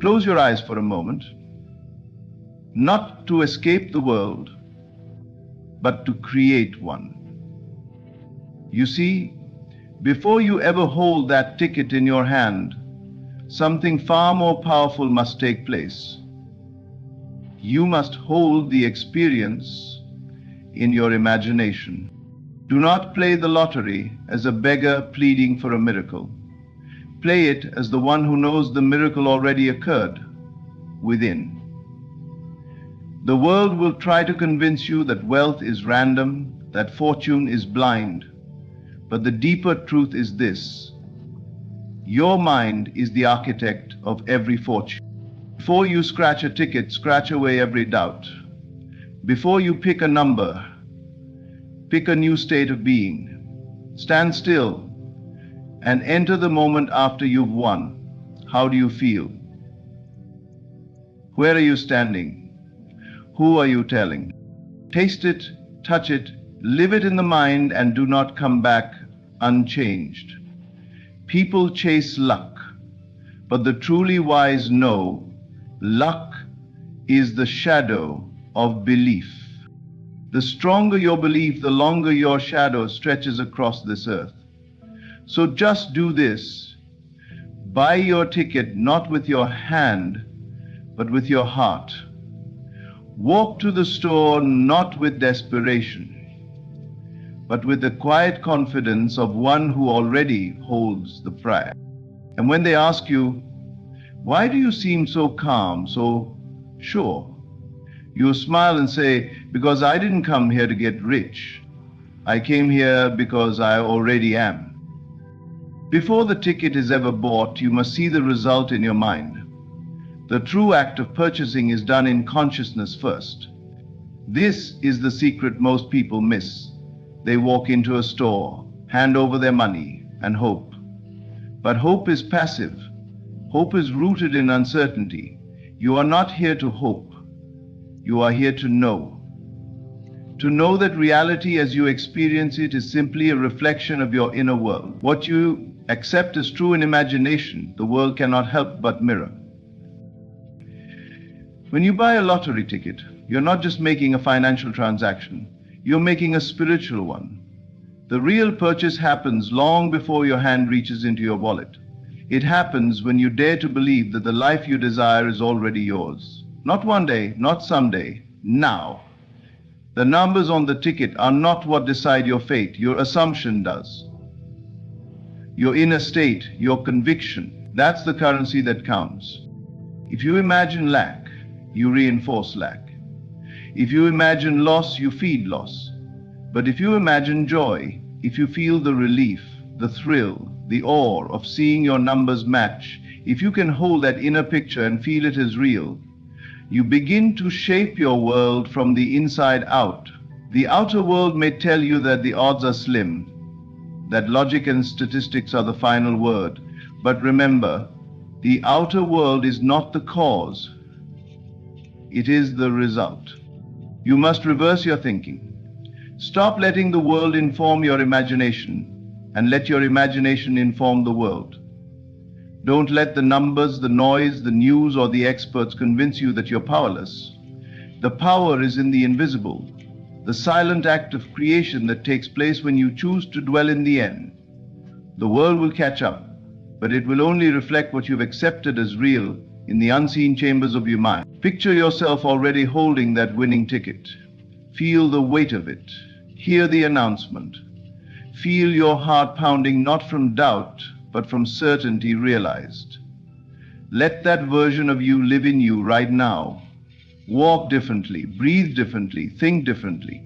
Close your eyes for a moment, not to escape the world, but to create one. You see, before you ever hold that ticket in your hand, something far more powerful must take place. You must hold the experience in your imagination. Do not play the lottery as a beggar pleading for a miracle. Play it as the one who knows the miracle already occurred within. The world will try to convince you that wealth is random, that fortune is blind. But the deeper truth is this: your mind is the architect of every fortune. Before you scratch a ticket, scratch away every doubt. Before you pick a number, pick a new state of being. Stand still and enter the moment after you've won. How do you feel? Where are you standing? Who are you telling? Taste it, touch it, live it in the mind, and do not come back unchanged. People chase luck, but the truly wise know luck is the shadow of belief. The stronger your belief, the longer your shadow stretches across this earth. So just do this. Buy your ticket not with your hand, but with your heart. Walk to the store not with desperation, but with the quiet confidence of one who already holds the prize. And when they ask you, why do you seem so calm, so sure? You smile and say, because I didn't come here to get rich. I came here because I already am. Before the ticket is ever bought, you must see the result in your mind. The true act of purchasing is done in consciousness first. This is the secret most people miss. They walk into a store, hand over their money, and hope. But hope is passive. Hope is rooted in uncertainty. You are not here to hope. You are here to know. To know that reality as you experience it is simply a reflection of your inner world. What you accept as true in imagination, the world cannot help but mirror. When you buy a lottery ticket, you're not just making a financial transaction, you're making a spiritual one. The real purchase happens long before your hand reaches into your wallet. It happens when you dare to believe that the life you desire is already yours. Not one day, not someday, now. The numbers on the ticket are not what decide your fate, your assumption does. Your inner state, your conviction, that's the currency that counts. If you imagine lack, you reinforce lack. If you imagine loss, you feed loss. But if you imagine joy, if you feel the relief, the thrill, the awe of seeing your numbers match, if you can hold that inner picture and feel it as real, you begin to shape your world from the inside out. The outer world may tell you that the odds are slim, that logic and statistics are the final word. But remember, the outer world is not the cause. It is the result. You must reverse your thinking. Stop letting the world inform your imagination and let your imagination inform the world. Don't let the numbers, the noise, the news, or the experts convince you that you're powerless. The power is in the invisible, the silent act of creation that takes place when you choose to dwell in the end. The world will catch up, but it will only reflect what you've accepted as real in the unseen chambers of your mind. Picture yourself already holding that winning ticket. Feel the weight of it. Hear the announcement. Feel your heart pounding not from doubt, but from certainty realized. Let that version of you live in you right now. Walk differently, breathe differently, think differently.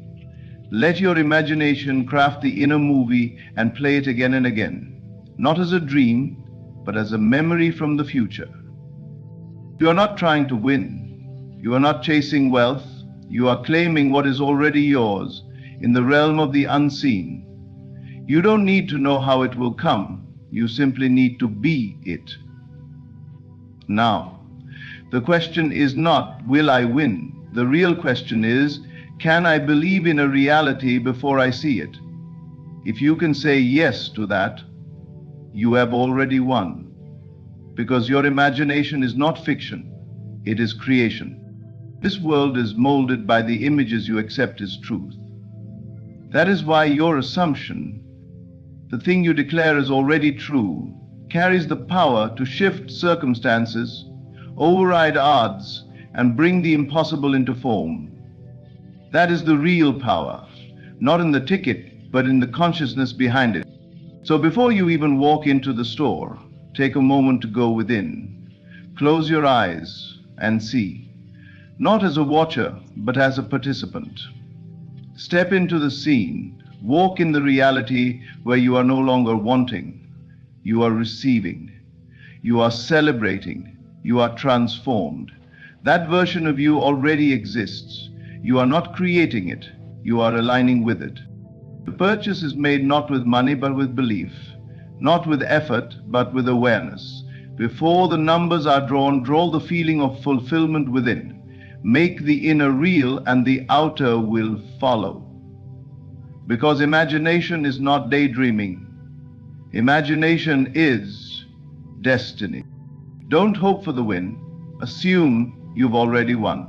Let your imagination craft the inner movie and play it again and again, not as a dream, but as a memory from the future. You are not trying to win. You are not chasing wealth. You are claiming what is already yours in the realm of the unseen. You don't need to know how it will come. You simply need to be it. Now, the question is not, will I win? The real question is, can I believe in a reality before I see it? If you can say yes to that, you have already won. because your imagination is not fiction, it is creation. This world is molded by the images you accept as truth. That is why your assumption, the thing you declare as already true, carries the power to shift circumstances, override odds, and bring the impossible into form. That is the real power, not in the ticket, but in the consciousness behind it. So before you even walk into the store, take a moment to go within. Close your eyes and see, not as a watcher, but as a participant. Step into the scene, walk in the reality where you are no longer wanting, you are receiving, you are celebrating, you are transformed. That version of you already exists. You are not creating it, you are aligning with it. The purchase is made not with money but with belief, not with effort but with awareness. Before the numbers are drawn, draw the feeling of fulfillment within. Make the inner real and the outer will follow. Because imagination is not daydreaming. Imagination is destiny. Don't hope for the win. Assume you've already won.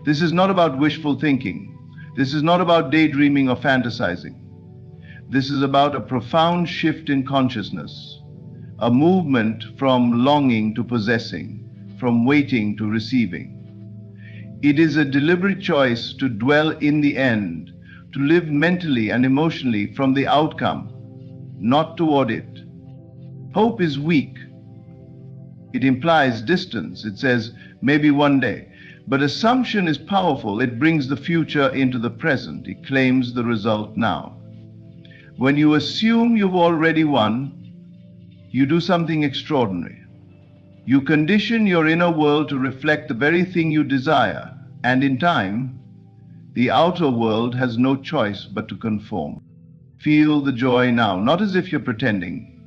This is not about wishful thinking. This is not about daydreaming or fantasizing. This is about a profound shift in consciousness, a movement from longing to possessing, from waiting to receiving. It is a deliberate choice to dwell in the end, to live mentally and emotionally from the outcome, not toward it. Hope is weak. It implies distance. It says, maybe one day. But assumption is powerful. It brings the future into the present. It claims the result now. When you assume you've already won, you do something extraordinary. You condition your inner world to reflect the very thing you desire, and in time, the outer world has no choice but to conform. Feel the joy now, not as if you're pretending,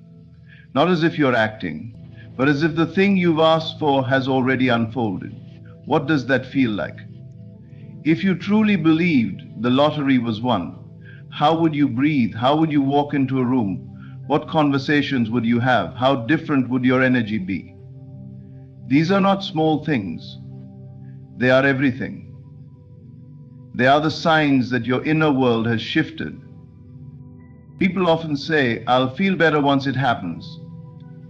not as if you're acting, but as if the thing you've asked for has already unfolded. What does that feel like? If you truly believed the lottery was won, how would you breathe? How would you walk into a room? What conversations would you have? How different would your energy be? These are not small things. They are everything. They are the signs that your inner world has shifted. People often say, I'll feel better once it happens.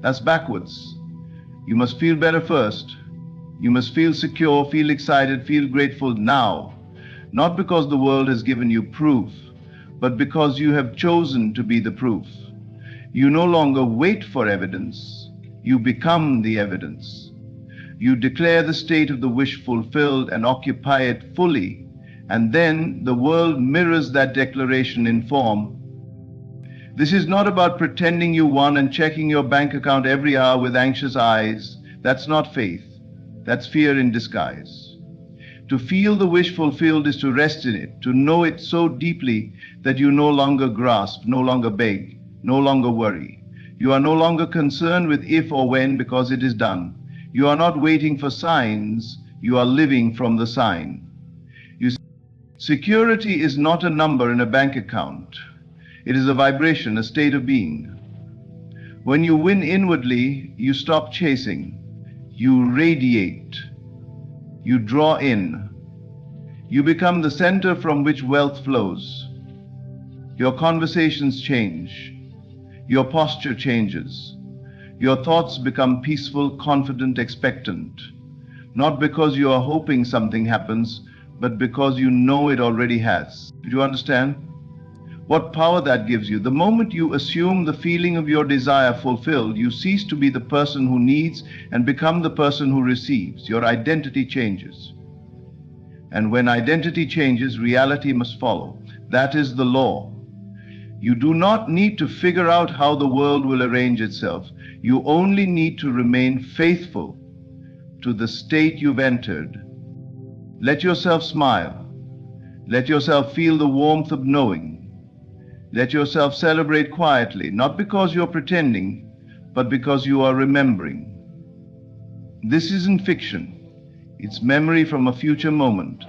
That's backwards. You must feel better first. You must feel secure, feel excited, feel grateful now. Not because the world has given you proof, but because you have chosen to be the proof. You no longer wait for evidence. You become the evidence. You declare the state of the wish fulfilled and occupy it fully, and then the world mirrors that declaration in form. This is not about pretending you won and checking your bank account every hour with anxious eyes. That's not faith. That's fear in disguise. To feel the wish fulfilled is to rest in it, to know it so deeply that you no longer grasp, no longer beg, no longer worry. You are no longer concerned with if or when because it is done. You are not waiting for signs, you are living from the sign. Security is not a number in a bank account. It is a vibration, a state of being. When you win inwardly, you stop chasing. You radiate. You draw in. You become the center from which wealth flows. Your conversations change. Your posture changes. Your thoughts become peaceful, confident, expectant. Not because you are hoping something happens, but because you know it already has. Do you understand? What power that gives you. The moment you assume the feeling of your desire fulfilled, you cease to be the person who needs and become the person who receives. Your identity changes. And when identity changes, reality must follow. That is the law. You do not need to figure out how the world will arrange itself. You only need to remain faithful to the state you've entered. Let yourself smile. Let yourself feel the warmth of knowing. Let yourself celebrate quietly, not because you're pretending, but because you are remembering. This isn't fiction. It's memory from a future moment.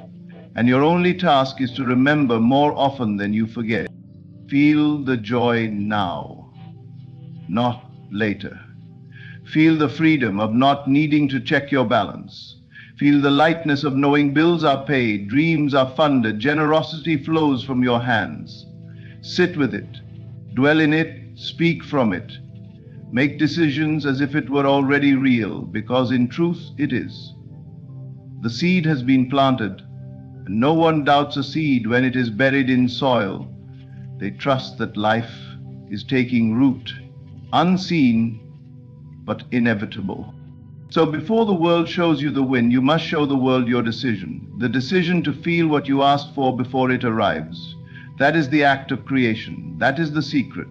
And your only task is to remember more often than you forget. Feel the joy now, not later. Feel the freedom of not needing to check your balance. Feel the lightness of knowing bills are paid, dreams are funded, generosity flows from your hands. Sit with it, dwell in it, speak from it. Make decisions as if it were already real, because in truth it is. The seed has been planted, and no one doubts a seed when it is buried in soil. They trust that life is taking root, unseen but inevitable. So before the world shows you the wind, you must show the world your decision. The decision to feel what you asked for before it arrives. That is the act of creation. That is the secret.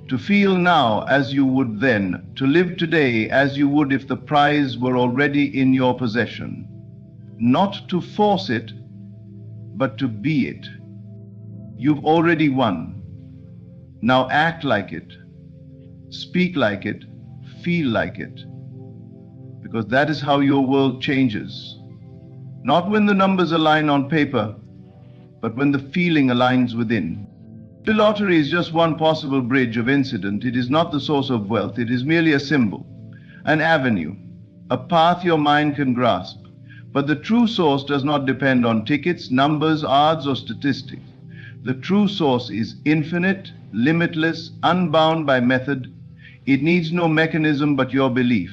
To feel now as you would then, to live today as you would if the prize were already in your possession. Not to force it, but to be it. You've already won. Now act like it, speak like it, feel like it. Because that is how your world changes. Not when the numbers align on paper, but when the feeling aligns within. The lottery is just one possible bridge of incident. It is not the source of wealth. It is merely a symbol, an avenue, a path your mind can grasp. But the true source does not depend on tickets, numbers, odds, or statistics. The true source is infinite, limitless, unbound by method. It needs no mechanism but your belief.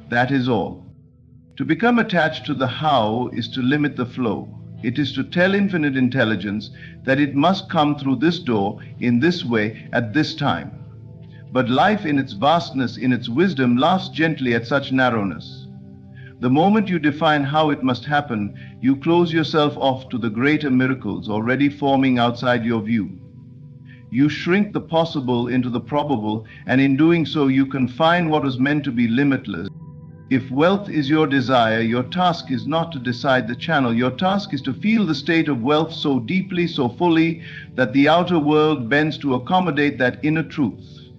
That is all. To become attached to the how is to limit the flow. It is to tell infinite intelligence that it must come through this door, in this way, at this time. But life in its vastness, in its wisdom, laughs gently at such narrowness. The moment you define how it must happen, you close yourself off to the greater miracles already forming outside your view. You shrink the possible into the probable, and in doing so you confine what was meant to be limitless. If wealth is your desire, your task is not to decide the channel. Your task is to feel the state of wealth so deeply, so fully, that the outer world bends to accommodate that inner truth.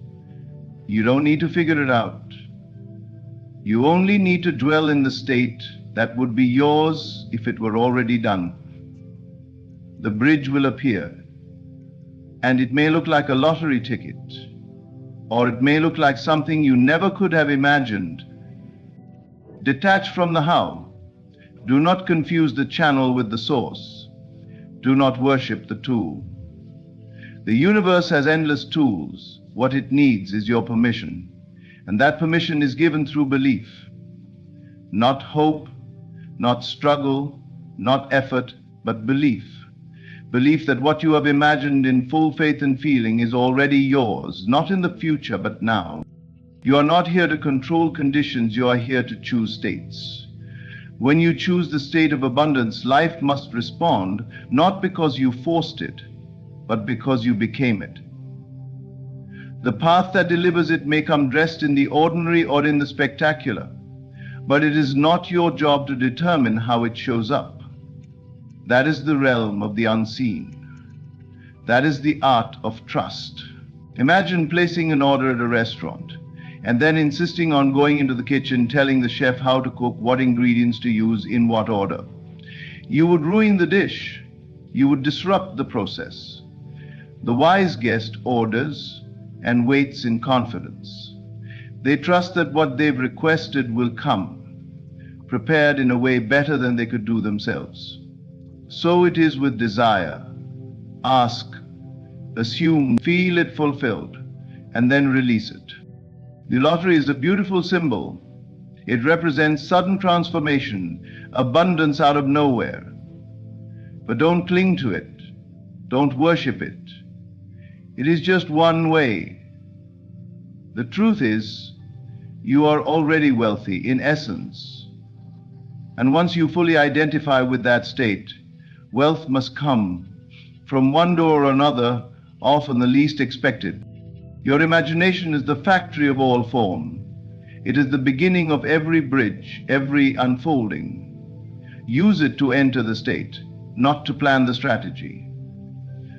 You don't need to figure it out. You only need to dwell in the state that would be yours if it were already done. The bridge will appear, and it may look like a lottery ticket, or it may look like something you never could have imagined. Detach from the how. Do not confuse the channel with the source. Do not worship the tool. The universe has endless tools. What it needs is your permission. And that permission is given through belief. Not hope, not struggle, not effort, but belief. Belief that what you have imagined in full faith and feeling is already yours, not in the future, but now. You are not here to control conditions, you are here to choose states. When you choose the state of abundance, life must respond, not because you forced it, but because you became it. The path that delivers it may come dressed in the ordinary or in the spectacular, but it is not your job to determine how it shows up. That is the realm of the unseen. That is the art of trust. Imagine placing an order at a restaurant, and then insisting on going into the kitchen, telling the chef how to cook, what ingredients to use, in what order. You would ruin the dish. You would disrupt the process. The wise guest orders and waits in confidence. They trust that what they've requested will come, prepared in a way better than they could do themselves. So it is with desire. Ask, assume, feel it fulfilled, and then release it. The lottery is a beautiful symbol. It represents sudden transformation, abundance out of nowhere. But don't cling to it. Don't worship it. It is just one way. The truth is, you are already wealthy in essence. And once you fully identify with that state, wealth must come from one door or another, often the least expected. Your imagination is the factory of all form. It is the beginning of every bridge, every unfolding. Use it to enter the state, not to plan the strategy.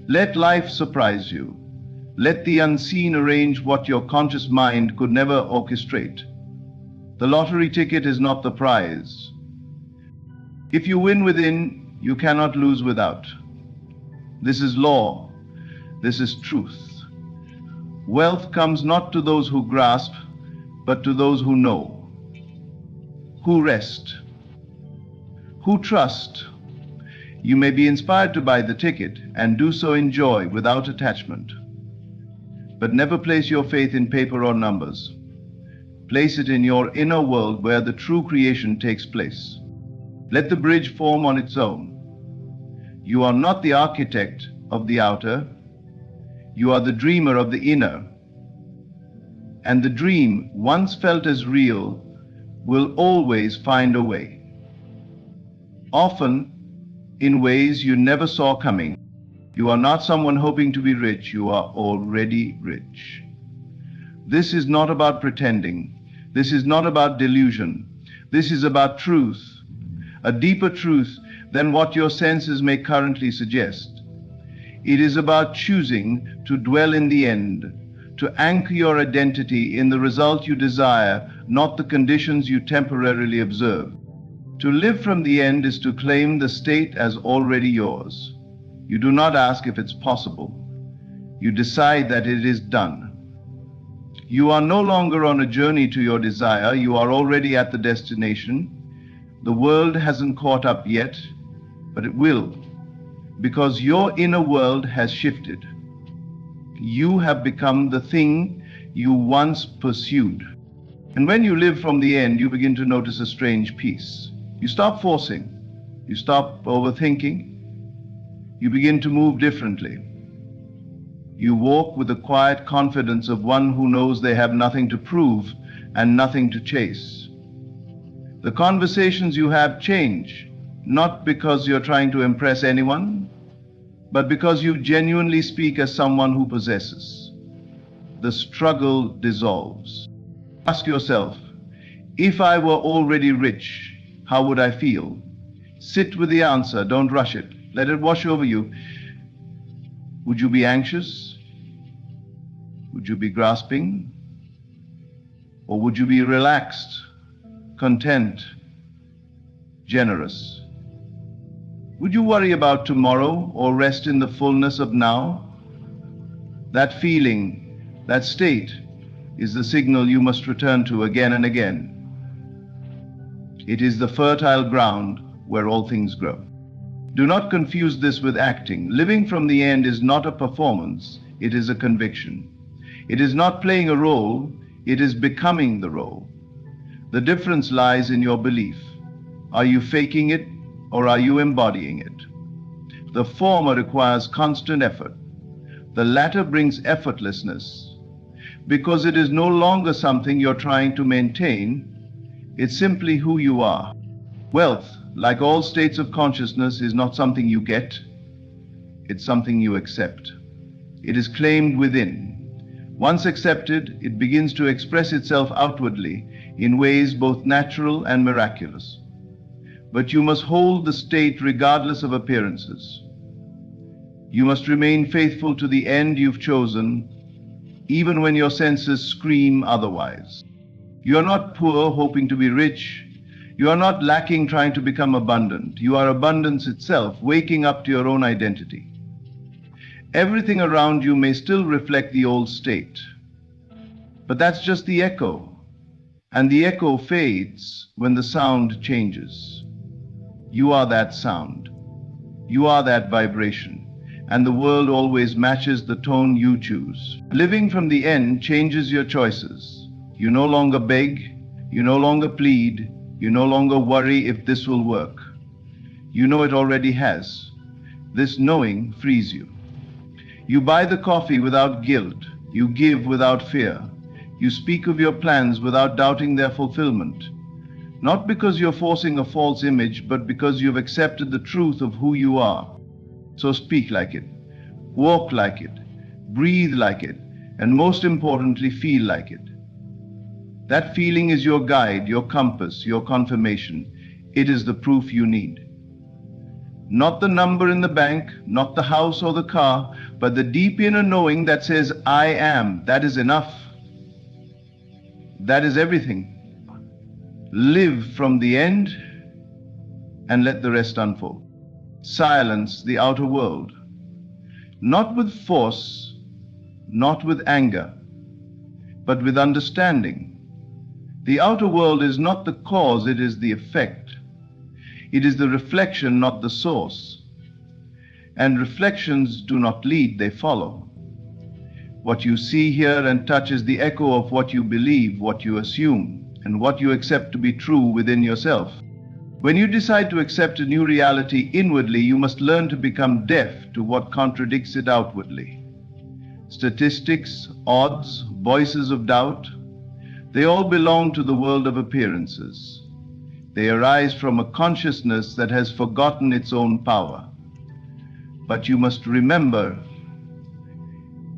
Let life surprise you. Let the unseen arrange what your conscious mind could never orchestrate. The lottery ticket is not the prize. If you win within, you cannot lose without. This is law. This is truth. Wealth comes not to those who grasp, but to those who know, who rest, who trust. You may be inspired to buy the ticket and do so in joy without attachment. But never place your faith in paper or numbers. Place it in your inner world where the true creation takes place. Let the bridge form on its own. You are not the architect of the outer. You are the dreamer of the inner. And the dream, once felt as real, will always find a way. Often, in ways you never saw coming. You are not someone hoping to be rich, you are already rich. This is not about pretending. This is not about delusion. This is about truth, a deeper truth than what your senses may currently suggest. It is about choosing to dwell in the end, to anchor your identity in the result you desire, not the conditions you temporarily observe. To live from the end is to claim the state as already yours. You do not ask if it's possible. You decide that it is done. You are no longer on a journey to your desire. You are already at the destination. The world hasn't caught up yet, but it will, because your inner world has shifted. You have become the thing you once pursued. And when you live from the end, you begin to notice a strange peace. You stop forcing. You stop overthinking. You begin to move differently. You walk with the quiet confidence of one who knows they have nothing to prove and nothing to chase. The conversations you have change, not because you're trying to impress anyone, but because you genuinely speak as someone who possesses. The struggle dissolves. Ask yourself, if I were already rich, how would I feel? Sit with the answer, don't rush it. Let it wash over you. Would you be anxious? Would you be grasping? Or would you be relaxed, content, generous? Would you worry about tomorrow or rest in the fullness of now? That feeling, that state, is the signal you must return to again and again. It is the fertile ground where all things grow. Do not confuse this with acting. Living from the end is not a performance, it is a conviction. It is not playing a role, it is becoming the role. The difference lies in your belief. Are you faking it or are you embodying it? The former requires constant effort. The latter brings effortlessness because it is no longer something you're trying to maintain, it's simply who you are. Wealth, like all states of consciousness, is not something you get, it's something you accept. It is claimed within. Once accepted, it begins to express itself outwardly in ways both natural and miraculous. But you must hold the state regardless of appearances. You must remain faithful to the end you've chosen, even when your senses scream otherwise. You are not poor hoping to be rich. You are not lacking trying to become abundant. You are abundance itself, waking up to your own identity. Everything around you may still reflect the old state, but that's just the echo, and the echo fades when the sound changes. You are that sound. You are that vibration, and the world always matches the tone you choose. Living from the end changes your choices. You no longer beg, you no longer plead, you no longer worry if this will work. You know it already has. This knowing frees you. You buy the coffee without guilt. You give without fear. You speak of your plans without doubting their fulfillment. Not because you're forcing a false image, but because you've accepted the truth of who you are. So speak like it, walk like it, breathe like it, and most importantly, feel like it. That feeling is your guide, your compass, your confirmation. It is the proof you need. Not the number in the bank, not the house or the car, but the deep inner knowing that says, I am. That is enough. That is everything. Live from the end and let the rest unfold. Silence the outer world. Not with force, not with anger, but with understanding. The outer world is not the cause, it is the effect. It is the reflection, not the source. And reflections do not lead, they follow. What you see, hear, and touch is the echo of what you believe, what you assume, and what you accept to be true within yourself. When you decide to accept a new reality inwardly, you must learn to become deaf to what contradicts it outwardly. Statistics, odds, voices of doubt, they all belong to the world of appearances. They arise from a consciousness that has forgotten its own power. But you must remember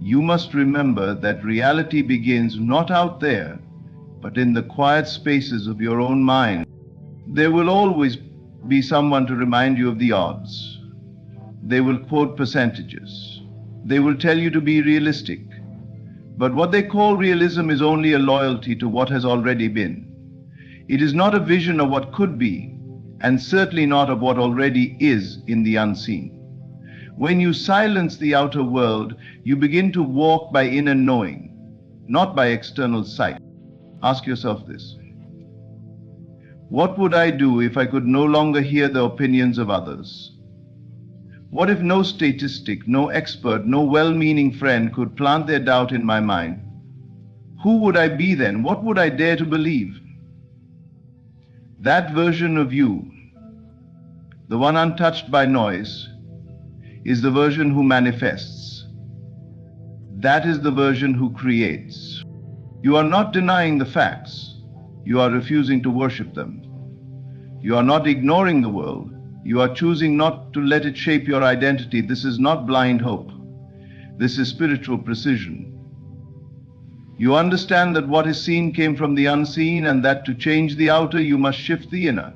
that reality begins not out there, but in the quiet spaces of your own mind. There will always be someone to remind you of the odds. They will quote percentages. They will tell you to be realistic. But what they call realism is only a loyalty to what has already been. It is not a vision of what could be, and certainly not of what already is in the unseen. When you silence the outer world, you begin to walk by inner knowing, not by external sight. Ask yourself this. What would I do if I could no longer hear the opinions of others? What if no statistic, no expert, no well-meaning friend could plant their doubt in my mind? Who would I be then? What would I dare to believe? That version of you, the one untouched by noise, is the version who manifests. That is the version who creates. You are not denying the facts. You are refusing to worship them. You are not ignoring the world. You are choosing not to let it shape your identity. This is not blind hope. This is spiritual precision. You understand that what is seen came from the unseen, and that to change the outer, you must shift the inner.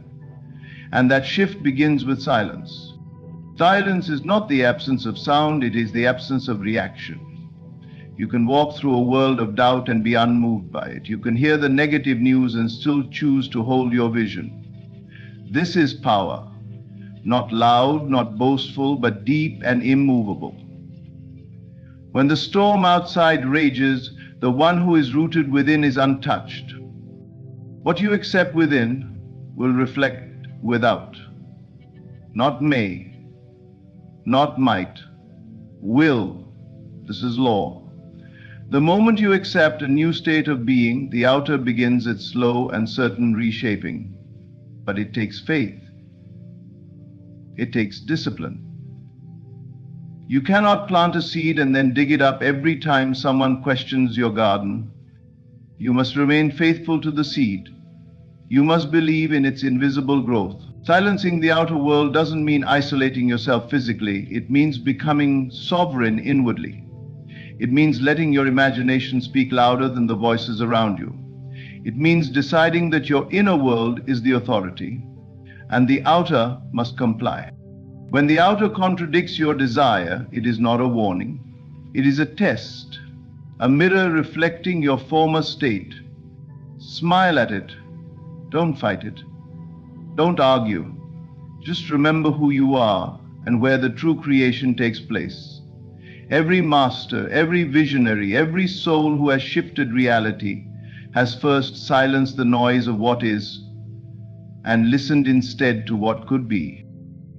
And that shift begins with silence. Silence is not the absence of sound, it is the absence of reaction. You can walk through a world of doubt and be unmoved by it. You can hear the negative news and still choose to hold your vision. This is power. Not loud, not boastful, but deep and immovable. When the storm outside rages, the one who is rooted within is untouched. What you accept within will reflect without. Not may, not might, will. This is law. The moment you accept a new state of being, the outer begins its slow and certain reshaping. But it takes faith. It takes discipline. You cannot plant a seed and then dig it up every time someone questions your garden. You must remain faithful to the seed. You must believe in its invisible growth. Silencing the outer world doesn't mean isolating yourself physically. It means becoming sovereign inwardly. It means letting your imagination speak louder than the voices around you. It means deciding that your inner world is the authority, and the outer must comply. When the outer contradicts your desire, it is not a warning. It is a test, a mirror reflecting your former state. Smile at it. Don't fight it. Don't argue. Just remember who you are and where the true creation takes place. Every master, every visionary, every soul who has shifted reality has first silenced the noise of what is and listened instead to what could be.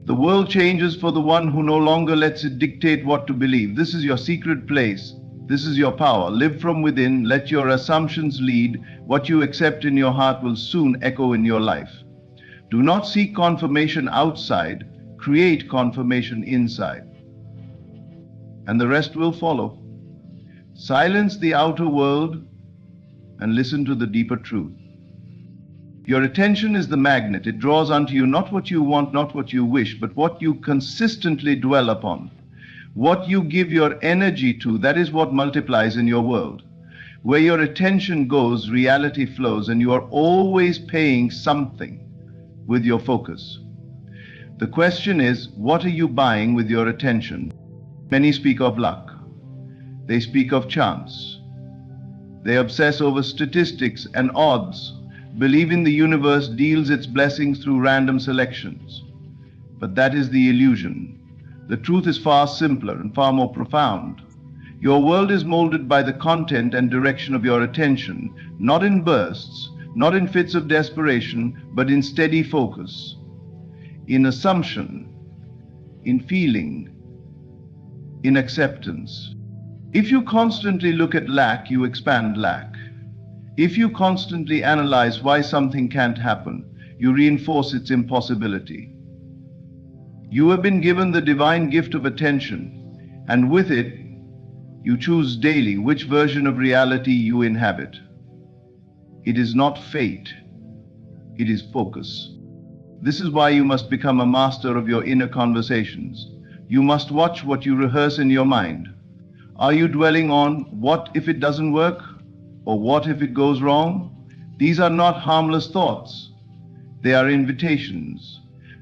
The world changes for the one who no longer lets it dictate what to believe. This is your secret place. This is your power. Live from within. Let your assumptions lead. What you accept in your heart will soon echo in your life. Do not seek confirmation outside. Create confirmation inside. And the rest will follow. Silence the outer world and listen to the deeper truth. Your attention is the magnet. It draws unto you not what you want, not what you wish, but what you consistently dwell upon. What you give your energy to, that is what multiplies in your world. Where your attention goes, reality flows, and you are always paying something with your focus. The question is, what are you buying with your attention? Many speak of luck. They speak of chance. They obsess over statistics and odds, believing the universe deals its blessings through random selections. But that is the illusion. The truth is far simpler and far more profound. Your world is molded by the content and direction of your attention, not in bursts, not in fits of desperation, but in steady focus, in assumption, in feeling, in acceptance. If you constantly look at lack, you expand lack. If you constantly analyze why something can't happen, you reinforce its impossibility. You have been given the divine gift of attention, and with it, you choose daily which version of reality you inhabit. It is not fate, it is focus. This is why you must become a master of your inner conversations. You must watch what you rehearse in your mind. Are you dwelling on what if it doesn't work? Or what if it goes wrong? These are not harmless thoughts. They are invitations.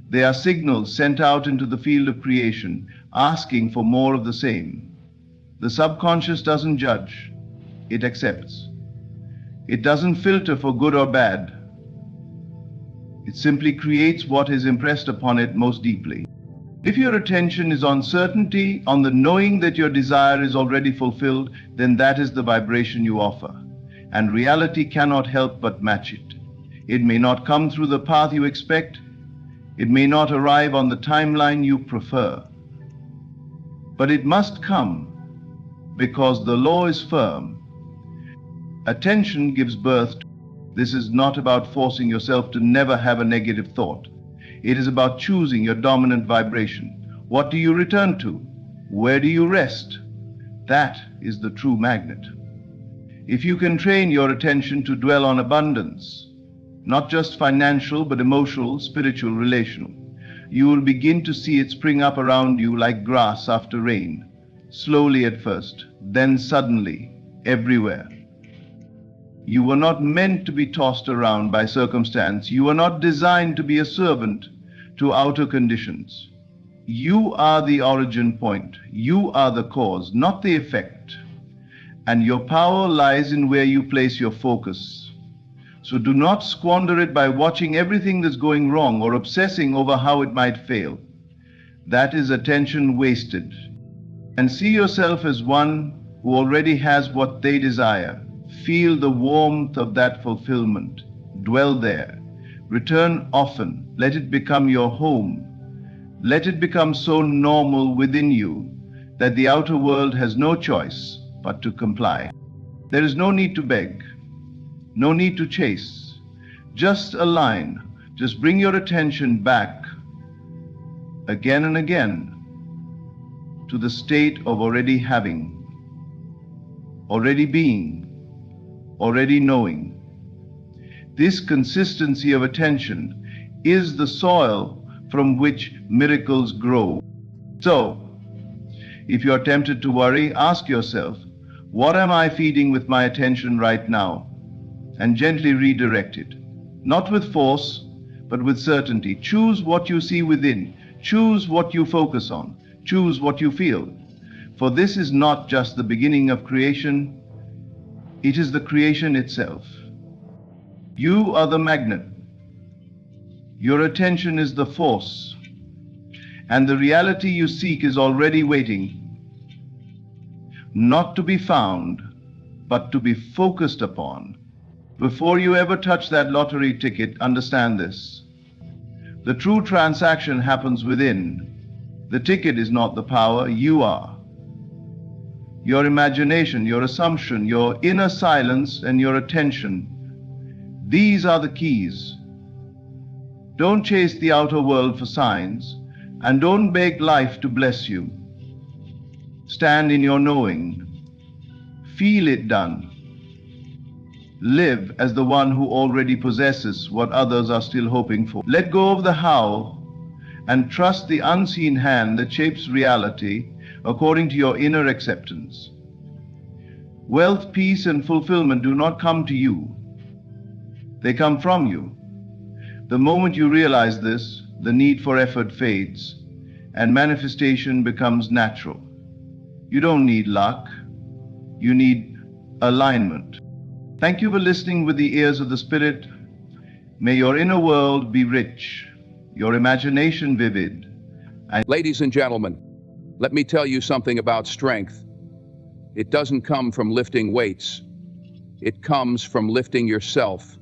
They are signals sent out into the field of creation, asking for more of the same. The subconscious doesn't judge, it accepts. It doesn't filter for good or bad. It simply creates what is impressed upon it most deeply. If your attention is on certainty, on the knowing that your desire is already fulfilled, then that is the vibration you offer. And reality cannot help but match it. It may not come through the path you expect. It may not arrive on the timeline you prefer. But it must come because the law is firm. Attention gives birth to. This is not about forcing yourself to never have a negative thought. It is about choosing your dominant vibration. What do you return to? Where do you rest? That is the true magnet. If you can train your attention to dwell on abundance, not just financial but emotional, spiritual, relational, you will begin to see it spring up around you like grass after rain, slowly at first, then suddenly, everywhere. You were not meant to be tossed around by circumstance. You were not designed to be a servant to outer conditions. You are the origin point. You are the cause, not the effect. And your power lies in where you place your focus. So do not squander it by watching everything that's going wrong or obsessing over how it might fail. That is attention wasted. And see yourself as one who already has what they desire. Feel the warmth of that fulfillment. Dwell there. Return often. Let it become your home. Let it become so normal within you that the outer world has no choice but to comply. There is no need to beg, no need to chase. Just align. Just bring your attention back again and again to the state of already having, already being, already knowing. This consistency of attention is the soil from which miracles grow. So, if you are tempted to worry, ask yourself, what am I feeding with my attention right now? And gently redirect it. Not with force, but with certainty. Choose what you see within. Choose what you focus on. Choose what you feel. For this is not just the beginning of creation, it is the creation itself. You are the magnet. Your attention is the force. And the reality you seek is already waiting. Not to be found, but to be focused upon. Before you ever touch that lottery ticket, understand this. The true transaction happens within. The ticket is not the power, you are. Your imagination, your assumption, your inner silence, and your attention. These are the keys. Don't chase the outer world for signs, and don't beg life to bless you. Stand in your knowing. Feel it done. Live as the one who already possesses what others are still hoping for. Let go of the how and trust the unseen hand that shapes reality according to your inner acceptance. Wealth, peace, and fulfillment do not come to you. They come from you. The moment you realize this, the need for effort fades and manifestation becomes natural. You don't need luck. You need alignment. Thank you for listening with the ears of the Spirit. May your inner world be rich, your imagination vivid. Ladies and gentlemen, let me tell you something about strength. It doesn't come from lifting weights. It comes from lifting yourself.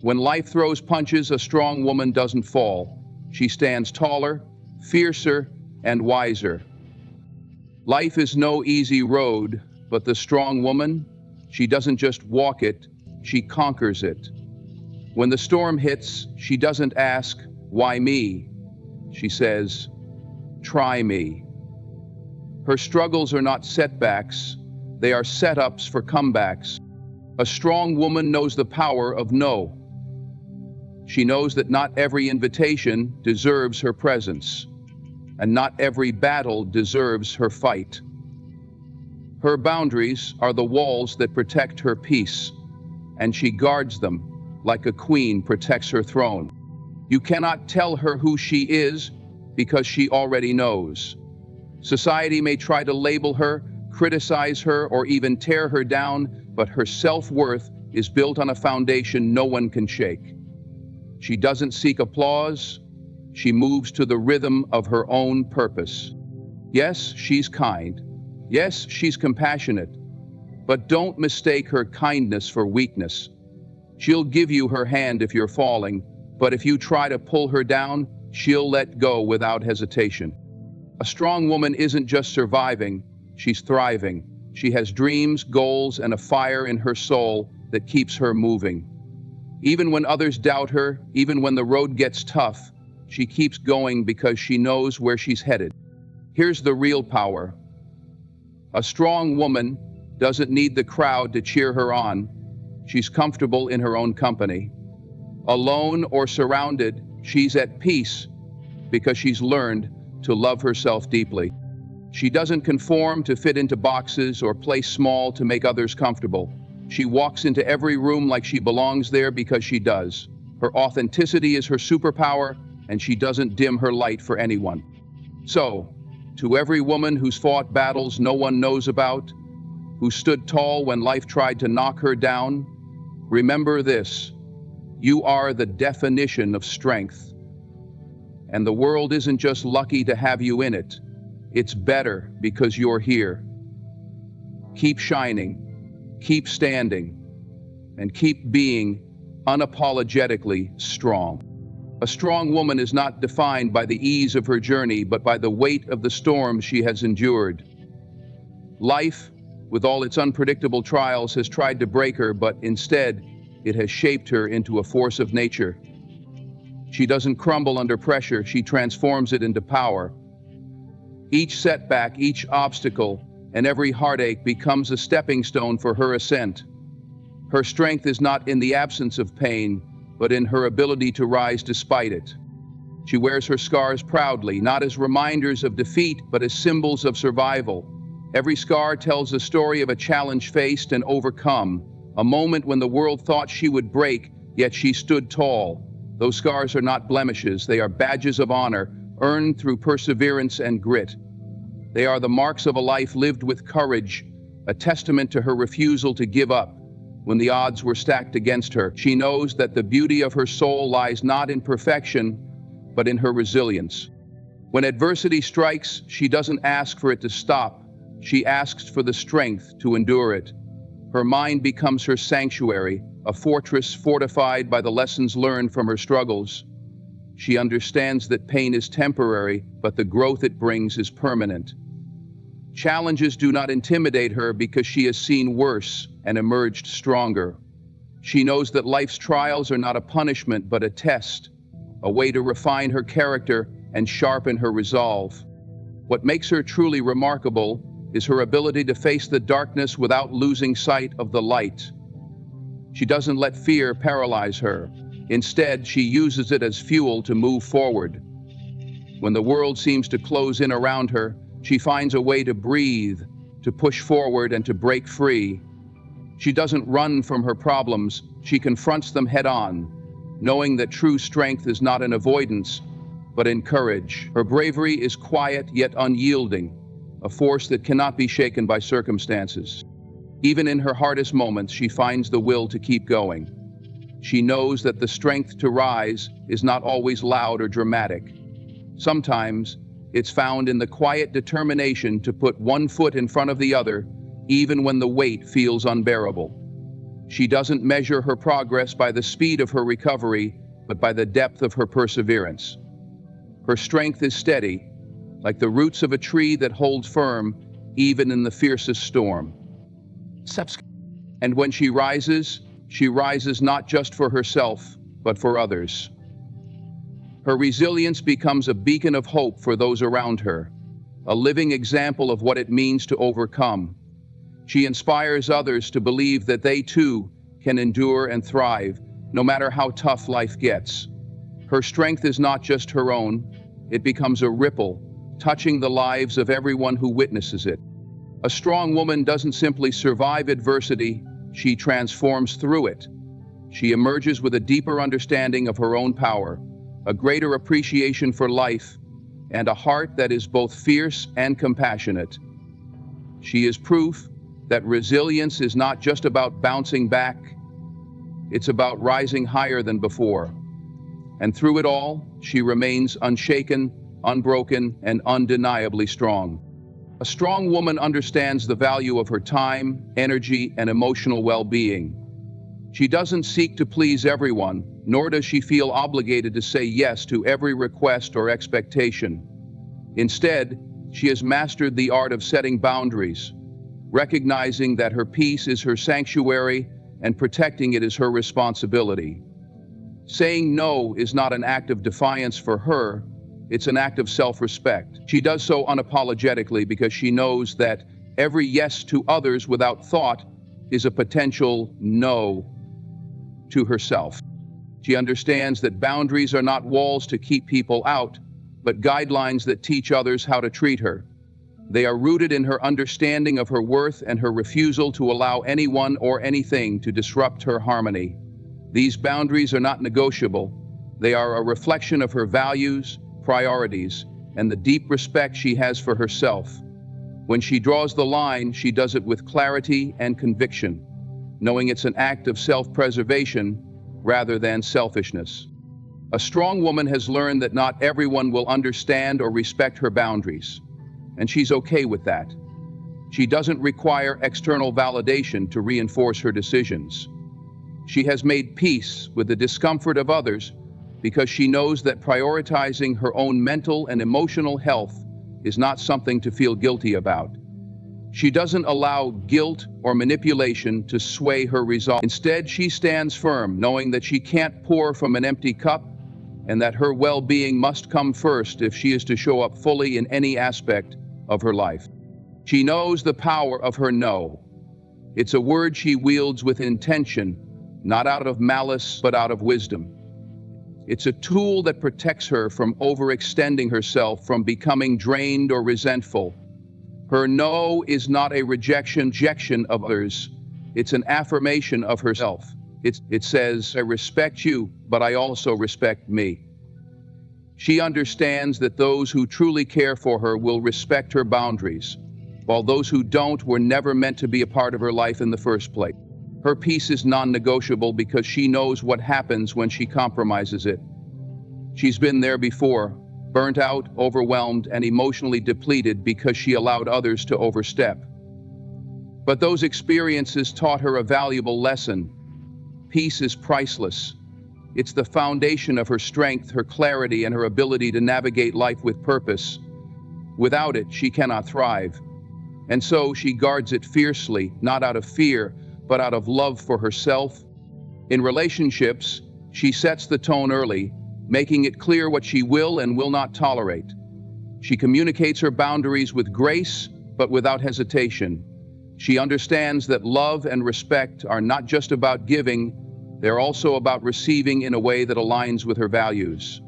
When life throws punches, a strong woman doesn't fall. She stands taller, fiercer, and wiser. Life is no easy road, but the strong woman, she doesn't just walk it, she conquers it. When the storm hits, she doesn't ask, "Why me?" She says, "Try me." Her struggles are not setbacks, they are setups for comebacks. A strong woman knows the power of no. She knows that not every invitation deserves her presence, and not every battle deserves her fight. Her boundaries are the walls that protect her peace, and she guards them like a queen protects her throne. You cannot tell her who she is because she already knows. Society may try to label her, criticize her, or even tear her down, but her self-worth is built on a foundation no one can shake. She doesn't seek applause. She moves to the rhythm of her own purpose. Yes, she's kind. Yes, she's compassionate. But don't mistake her kindness for weakness. She'll give you her hand if you're falling, but if you try to pull her down, she'll let go without hesitation. A strong woman isn't just surviving, she's thriving. She has dreams, goals, and a fire in her soul that keeps her moving. Even when others doubt her, even when the road gets tough, she keeps going because she knows where she's headed. Here's the real power. A strong woman doesn't need the crowd to cheer her on. She's comfortable in her own company. Alone or surrounded, she's at peace because she's learned to love herself deeply. She doesn't conform to fit into boxes or play small to make others comfortable. She walks into every room like she belongs there because she does. Her authenticity is her superpower, and she doesn't dim her light for anyone. So, to every woman who's fought battles no one knows about, who stood tall when life tried to knock her down, remember this: you are the definition of strength. And the world isn't just lucky to have you in it. It's better because you're here. Keep shining, keep standing, and keep being unapologetically strong. A strong woman is not defined by the ease of her journey, but by the weight of the storms she has endured. Life, with all its unpredictable trials, has tried to break her, but instead, it has shaped her into a force of nature. She doesn't crumble under pressure, she transforms it into power. Each setback, each obstacle, and every heartache becomes a stepping stone for her ascent. Her strength is not in the absence of pain, but in her ability to rise despite it. She wears her scars proudly, not as reminders of defeat, but as symbols of survival. Every scar tells a story of a challenge faced and overcome, a moment when the world thought she would break, yet she stood tall. Those scars are not blemishes, they are badges of honor, earned through perseverance and grit. They are the marks of a life lived with courage, a testament to her refusal to give up. When the odds were stacked against her, she knows that the beauty of her soul lies not in perfection, but in her resilience. When adversity strikes, she doesn't ask for it to stop. She asks for the strength to endure it. Her mind becomes her sanctuary, a fortress fortified by the lessons learned from her struggles. She understands that pain is temporary, but the growth it brings is permanent. Challenges do not intimidate her because she has seen worse and emerged stronger. She knows that life's trials are not a punishment, but a test, a way to refine her character and sharpen her resolve. What makes her truly remarkable is her ability to face the darkness without losing sight of the light. She doesn't let fear paralyze her. Instead, she uses it as fuel to move forward. When the world seems to close in around her, she finds a way to breathe, to push forward, and to break free. She doesn't run from her problems, she confronts them head-on, knowing that true strength is not in avoidance, but in courage. Her bravery is quiet yet unyielding, a force that cannot be shaken by circumstances. Even in her hardest moments, she finds the will to keep going. She knows that the strength to rise is not always loud or dramatic. Sometimes, it's found in the quiet determination to put one foot in front of the other, even when the weight feels unbearable. She doesn't measure her progress by the speed of her recovery, but by the depth of her perseverance. Her strength is steady, like the roots of a tree that hold firm even in the fiercest storm. And when she rises not just for herself, but for others. Her resilience becomes a beacon of hope for those around her, a living example of what it means to overcome. She inspires others to believe that they too can endure and thrive, no matter how tough life gets. Her strength is not just her own, it becomes a ripple, touching the lives of everyone who witnesses it. A strong woman doesn't simply survive adversity, she transforms through it. She emerges with a deeper understanding of her own power, a greater appreciation for life, and a heart that is both fierce and compassionate. She is proof that resilience is not just about bouncing back, it's about rising higher than before. And through it all, she remains unshaken, unbroken, and undeniably strong. A strong woman understands the value of her time, energy, and emotional well-being. She doesn't seek to please everyone, nor does she feel obligated to say yes to every request or expectation. Instead, she has mastered the art of setting boundaries, recognizing that her peace is her sanctuary and protecting it is her responsibility. Saying no is not an act of defiance for her, it's an act of self-respect. She does so unapologetically because she knows that every yes to others without thought is a potential no to herself. She understands that boundaries are not walls to keep people out, but guidelines that teach others how to treat her. They are rooted in her understanding of her worth and her refusal to allow anyone or anything to disrupt her harmony. These boundaries are not negotiable. They are a reflection of her values, priorities, and the deep respect she has for herself. When she draws the line, she does it with clarity and conviction, knowing it's an act of self-preservation rather than selfishness. A strong woman has learned that not everyone will understand or respect her boundaries, and she's okay with that. She doesn't require external validation to reinforce her decisions. She has made peace with the discomfort of others because she knows that prioritizing her own mental and emotional health is not something to feel guilty about. She doesn't allow guilt or manipulation to sway her resolve. Instead, she stands firm, knowing that she can't pour from an empty cup and that her well-being must come first if she is to show up fully in any aspect of her life. She knows the power of her no. It's a word she wields with intention, not out of malice, but out of wisdom. It's a tool that protects her from overextending herself, from becoming drained or resentful. Her no is not a rejection of others. It's an affirmation of herself. It says, I respect you, but I also respect me. She understands that those who truly care for her will respect her boundaries, while those who don't were never meant to be a part of her life in the first place. Her peace is non-negotiable because she knows what happens when she compromises it. She's been there before, burnt out, overwhelmed, and emotionally depleted because she allowed others to overstep. But those experiences taught her a valuable lesson. Peace is priceless. It's the foundation of her strength, her clarity, and her ability to navigate life with purpose. Without it, she cannot thrive. And so she guards it fiercely, not out of fear, but out of love for herself. In relationships, she sets the tone early, making it clear what she will and will not tolerate. She communicates her boundaries with grace, but without hesitation. She understands that love and respect are not just about giving, they're also about receiving in a way that aligns with her values.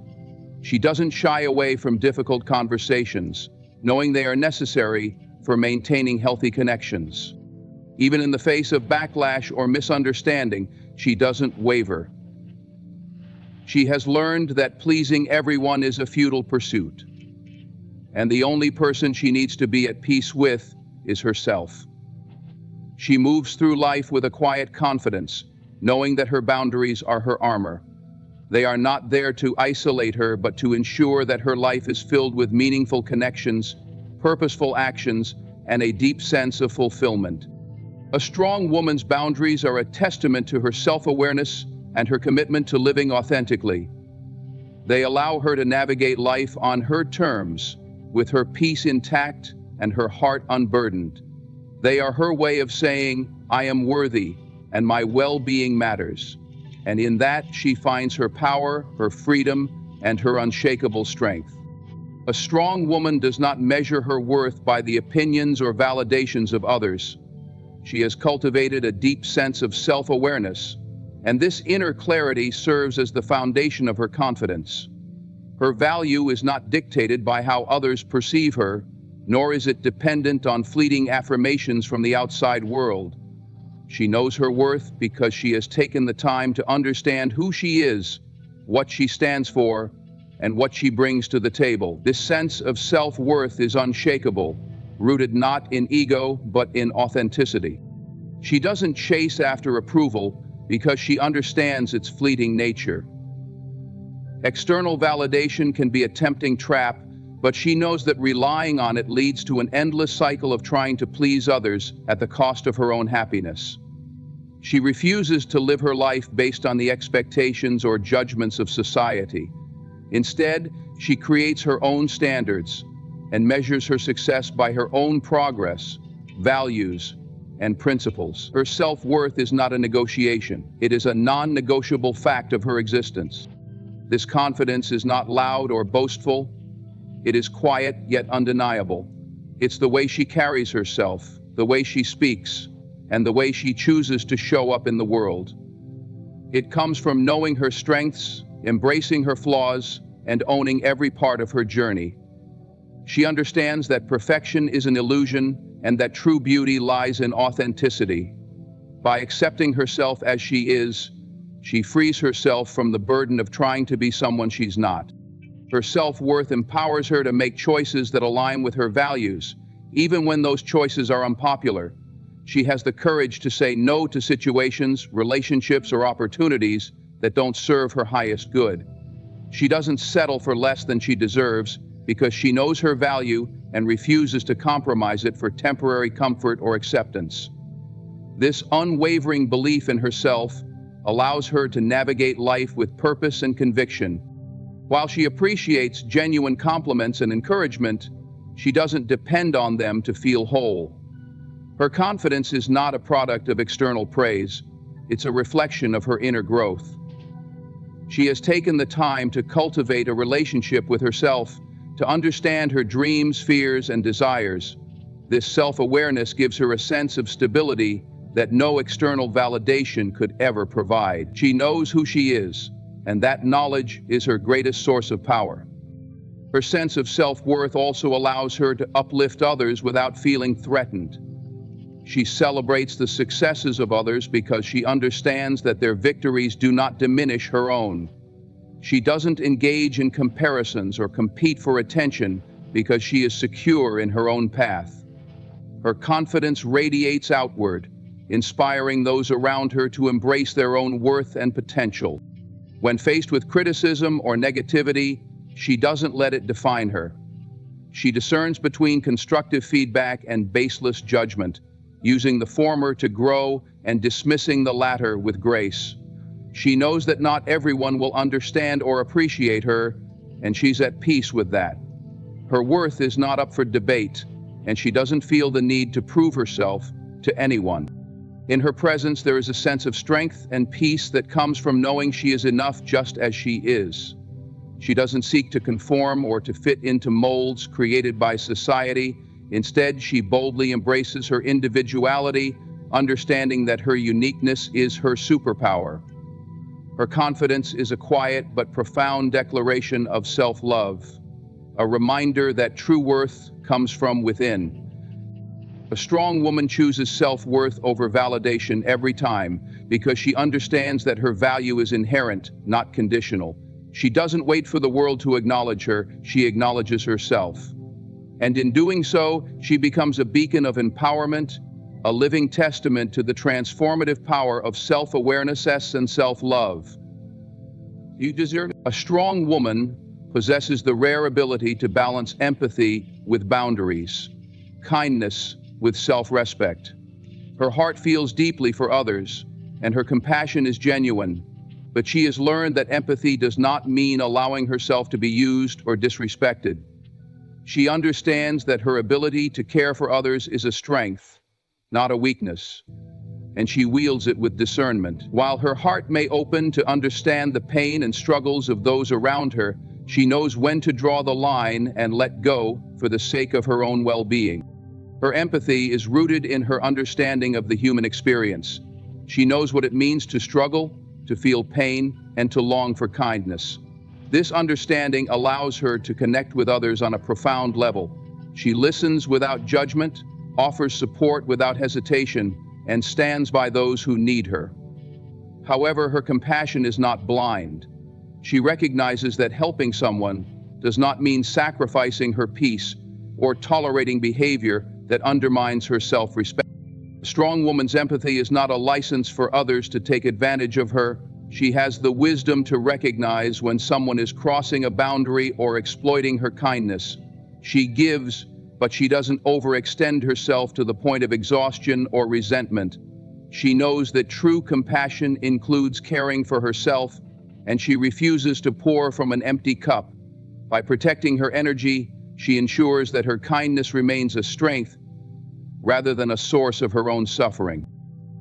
She doesn't shy away from difficult conversations, knowing they are necessary for maintaining healthy connections. Even in the face of backlash or misunderstanding, she doesn't waver. She has learned that pleasing everyone is a futile pursuit, and the only person she needs to be at peace with is herself. She moves through life with a quiet confidence, knowing that her boundaries are her armor. They are not there to isolate her, but to ensure that her life is filled with meaningful connections, purposeful actions, and a deep sense of fulfillment. A strong woman's boundaries are a testament to her self-awareness and her commitment to living authentically. They allow her to navigate life on her terms, with her peace intact and her heart unburdened. They are her way of saying, "I am worthy, and my well-being matters." And in that, she finds her power, her freedom, and her unshakable strength. A strong woman does not measure her worth by the opinions or validations of others. She has cultivated a deep sense of self-awareness, and this inner clarity serves as the foundation of her confidence. Her value is not dictated by how others perceive her, nor is it dependent on fleeting affirmations from the outside world. She knows her worth because she has taken the time to understand who she is, what she stands for, and what she brings to the table. This sense of self-worth is unshakable, rooted not in ego, but in authenticity. She doesn't chase after approval because she understands its fleeting nature. External validation can be a tempting trap, but she knows that relying on it leads to an endless cycle of trying to please others at the cost of her own happiness. She refuses to live her life based on the expectations or judgments of society. Instead, she creates her own standards and measures her success by her own progress, values, and principles. Her self-worth is not a negotiation. It is a non-negotiable fact of her existence. This confidence is not loud or boastful. It is quiet yet undeniable. It's the way she carries herself, the way she speaks, and the way she chooses to show up in the world. It comes from knowing her strengths, embracing her flaws, and owning every part of her journey. She understands that perfection is an illusion and that true beauty lies in authenticity. By accepting herself as she is, she frees herself from the burden of trying to be someone she's not. Her self-worth empowers her to make choices that align with her values, even when those choices are unpopular. She has the courage to say no to situations, relationships, or opportunities that don't serve her highest good. She doesn't settle for less than she deserves because she knows her value and refuses to compromise it for temporary comfort or acceptance. This unwavering belief in herself allows her to navigate life with purpose and conviction. While she appreciates genuine compliments and encouragement, she doesn't depend on them to feel whole. Her confidence is not a product of external praise, it's a reflection of her inner growth. She has taken the time to cultivate a relationship with herself, to understand her dreams, fears, and desires. This self-awareness gives her a sense of stability that no external validation could ever provide. She knows who she is, and that knowledge is her greatest source of power. Her sense of self-worth also allows her to uplift others without feeling threatened. She celebrates the successes of others because she understands that their victories do not diminish her own. She doesn't engage in comparisons or compete for attention because she is secure in her own path. Her confidence radiates outward, inspiring those around her to embrace their own worth and potential. When faced with criticism or negativity, she doesn't let it define her. She discerns between constructive feedback and baseless judgment, using the former to grow and dismissing the latter with grace. She knows that not everyone will understand or appreciate her, and she's at peace with that. Her worth is not up for debate, and she doesn't feel the need to prove herself to anyone. In her presence, there is a sense of strength and peace that comes from knowing she is enough just as she is. She doesn't seek to conform or to fit into molds created by society. Instead, she boldly embraces her individuality, understanding that her uniqueness is her superpower. Her confidence is a quiet but profound declaration of self-love, a reminder that true worth comes from within. A strong woman chooses self-worth over validation every time because she understands that her value is inherent, not conditional. She doesn't wait for the world to acknowledge her, she acknowledges herself. And in doing so, she becomes a beacon of empowerment, a living testament to the transformative power of self-awareness and self-love. You deserve it. A strong woman possesses the rare ability to balance empathy with boundaries, kindness with self-respect. Her heart feels deeply for others, and her compassion is genuine, but she has learned that empathy does not mean allowing herself to be used or disrespected. She understands that her ability to care for others is a strength, not a weakness, and she wields it with discernment. While her heart may open to understand the pain and struggles of those around her, she knows when to draw the line and let go for the sake of her own well-being. Her empathy is rooted in her understanding of the human experience. She knows what it means to struggle, to feel pain, and to long for kindness. This understanding allows her to connect with others on a profound level. She listens without judgment, offers support without hesitation, and stands by those who need her. However, her compassion is not blind. She recognizes that helping someone does not mean sacrificing her peace or tolerating behavior that undermines her self-respect. A strong woman's empathy is not a license for others to take advantage of her. She has the wisdom to recognize when someone is crossing a boundary or exploiting her kindness. She gives, but she doesn't overextend herself to the point of exhaustion or resentment. She knows that true compassion includes caring for herself, and she refuses to pour from an empty cup. By protecting her energy, she ensures that her kindness remains a strength rather than a source of her own suffering.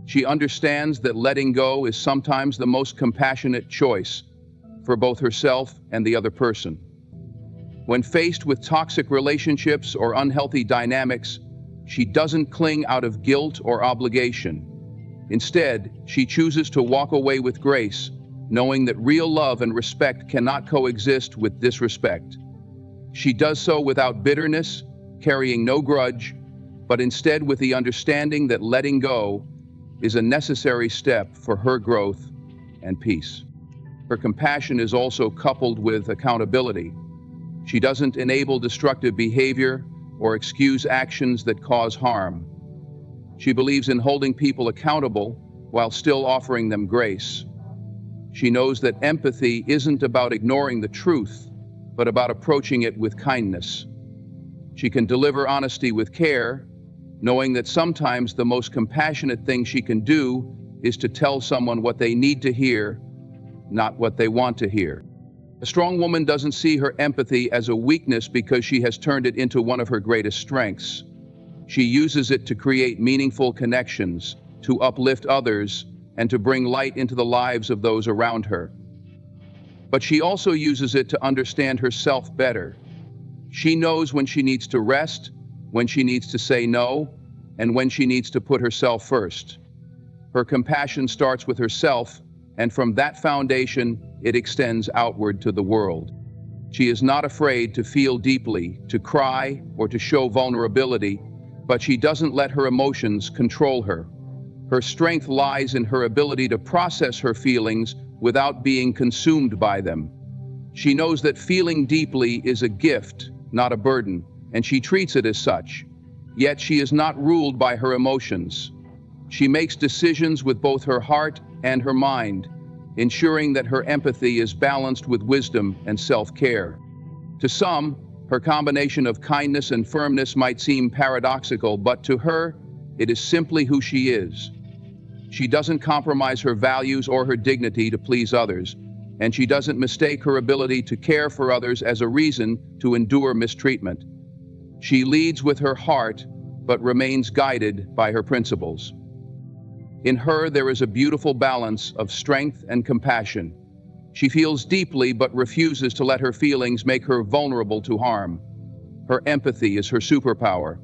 She understands that letting go is sometimes the most compassionate choice for both herself and the other person. When faced with toxic relationships or unhealthy dynamics, she doesn't cling out of guilt or obligation. Instead, she chooses to walk away with grace, knowing that real love and respect cannot coexist with disrespect. She does so without bitterness, carrying no grudge, but instead with the understanding that letting go is a necessary step for her growth and peace. Her compassion is also coupled with accountability. She doesn't enable destructive behavior or excuse actions that cause harm. She believes in holding people accountable while still offering them grace. She knows that empathy isn't about ignoring the truth, but about approaching it with kindness. She can deliver honesty with care, knowing that sometimes the most compassionate thing she can do is to tell someone what they need to hear, not what they want to hear. A strong woman doesn't see her empathy as a weakness because she has turned it into one of her greatest strengths. She uses it to create meaningful connections, to uplift others, and to bring light into the lives of those around her. But she also uses it to understand herself better. She knows when she needs to rest, when she needs to say no, and when she needs to put herself first. Her compassion starts with herself, and from that foundation, it extends outward to the world. She is not afraid to feel deeply, to cry, or to show vulnerability, but she doesn't let her emotions control her. Her strength lies in her ability to process her feelings without being consumed by them. She knows that feeling deeply is a gift, not a burden, and she treats it as such. Yet she is not ruled by her emotions. She makes decisions with both her heart and her mind, ensuring that her empathy is balanced with wisdom and self-care. To some, her combination of kindness and firmness might seem paradoxical, but to her, it is simply who she is. She doesn't compromise her values or her dignity to please others, and she doesn't mistake her ability to care for others as a reason to endure mistreatment. She leads with her heart, but remains guided by her principles. In her, there is a beautiful balance of strength and compassion. She feels deeply, but refuses to let her feelings make her vulnerable to harm. Her empathy is her superpower,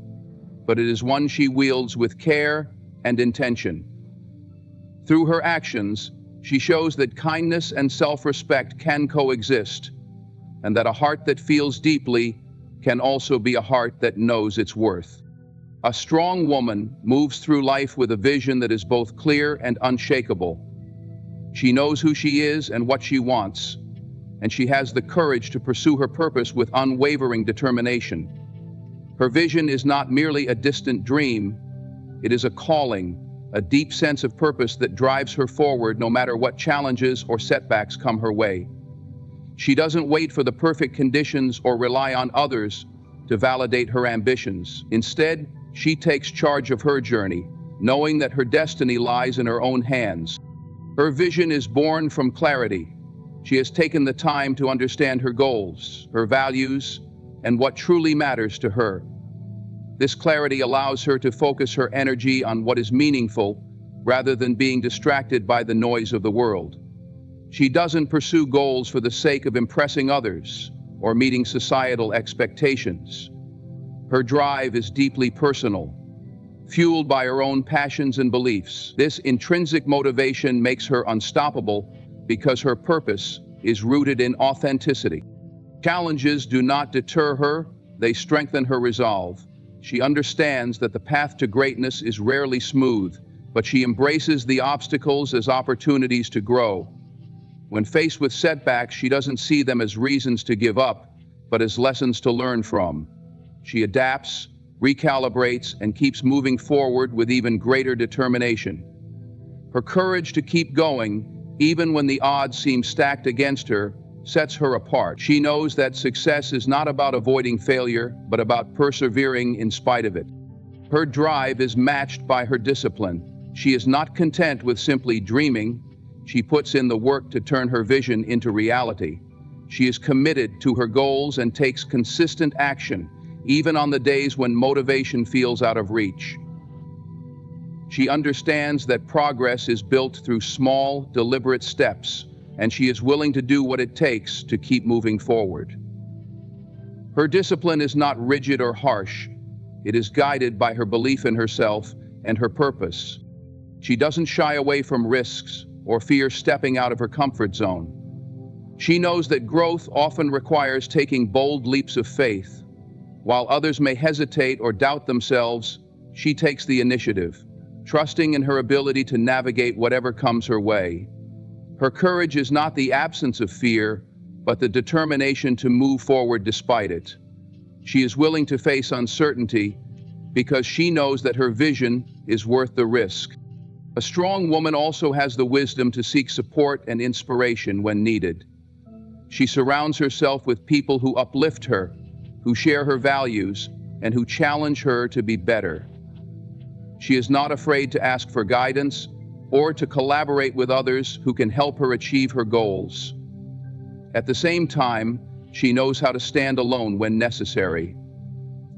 but it is one she wields with care and intention. Through her actions, she shows that kindness and self-respect can coexist, and that a heart that feels deeply can also be a heart that knows its worth. A strong woman moves through life with a vision that is both clear and unshakable. She knows who she is and what she wants, and she has the courage to pursue her purpose with unwavering determination. Her vision is not merely a distant dream, it is a calling, a deep sense of purpose that drives her forward no matter what challenges or setbacks come her way. She doesn't wait for the perfect conditions or rely on others to validate her ambitions. Instead, she takes charge of her journey, knowing that her destiny lies in her own hands. Her vision is born from clarity. She has taken the time to understand her goals, her values, and what truly matters to her. This clarity allows her to focus her energy on what is meaningful rather than being distracted by the noise of the world. She doesn't pursue goals for the sake of impressing others or meeting societal expectations. Her drive is deeply personal, fueled by her own passions and beliefs. This intrinsic motivation makes her unstoppable because her purpose is rooted in authenticity. Challenges do not deter her, they strengthen her resolve. She understands that the path to greatness is rarely smooth, but she embraces the obstacles as opportunities to grow. When faced with setbacks, she doesn't see them as reasons to give up, but as lessons to learn from. She adapts, recalibrates, and keeps moving forward with even greater determination. Her courage to keep going, even when the odds seem stacked against her, sets her apart. She knows that success is not about avoiding failure, but about persevering in spite of it. Her drive is matched by her discipline. She is not content with simply dreaming. She puts in the work to turn her vision into reality. She is committed to her goals and takes consistent action, even on the days when motivation feels out of reach. She understands that progress is built through small, deliberate steps, and she is willing to do what it takes to keep moving forward. Her discipline is not rigid or harsh. It is guided by her belief in herself and her purpose. She doesn't shy away from risks or fear stepping out of her comfort zone. She knows that growth often requires taking bold leaps of faith. While others may hesitate or doubt themselves, she takes the initiative, trusting in her ability to navigate whatever comes her way. Her courage is not the absence of fear, but the determination to move forward despite it. She is willing to face uncertainty because she knows that her vision is worth the risk. A strong woman also has the wisdom to seek support and inspiration when needed. She surrounds herself with people who uplift her, who share her values, and who challenge her to be better. She is not afraid to ask for guidance or to collaborate with others who can help her achieve her goals. At the same time, she knows how to stand alone when necessary,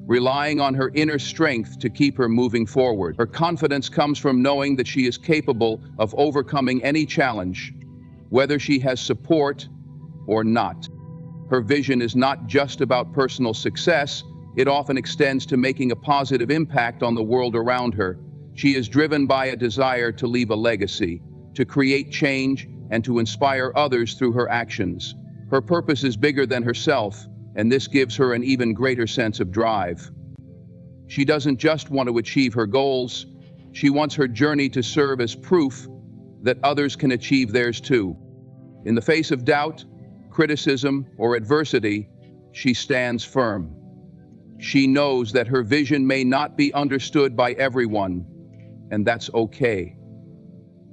relying on her inner strength to keep her moving forward. Her confidence comes from knowing that she is capable of overcoming any challenge, whether she has support or not. Her vision is not just about personal success, it often extends to making a positive impact on the world around her. She is driven by a desire to leave a legacy, to create change, and to inspire others through her actions. Her purpose is bigger than herself, and this gives her an even greater sense of drive. She doesn't just want to achieve her goals, she wants her journey to serve as proof that others can achieve theirs too. In the face of doubt, criticism, or adversity, she stands firm. She knows that her vision may not be understood by everyone, and that's okay.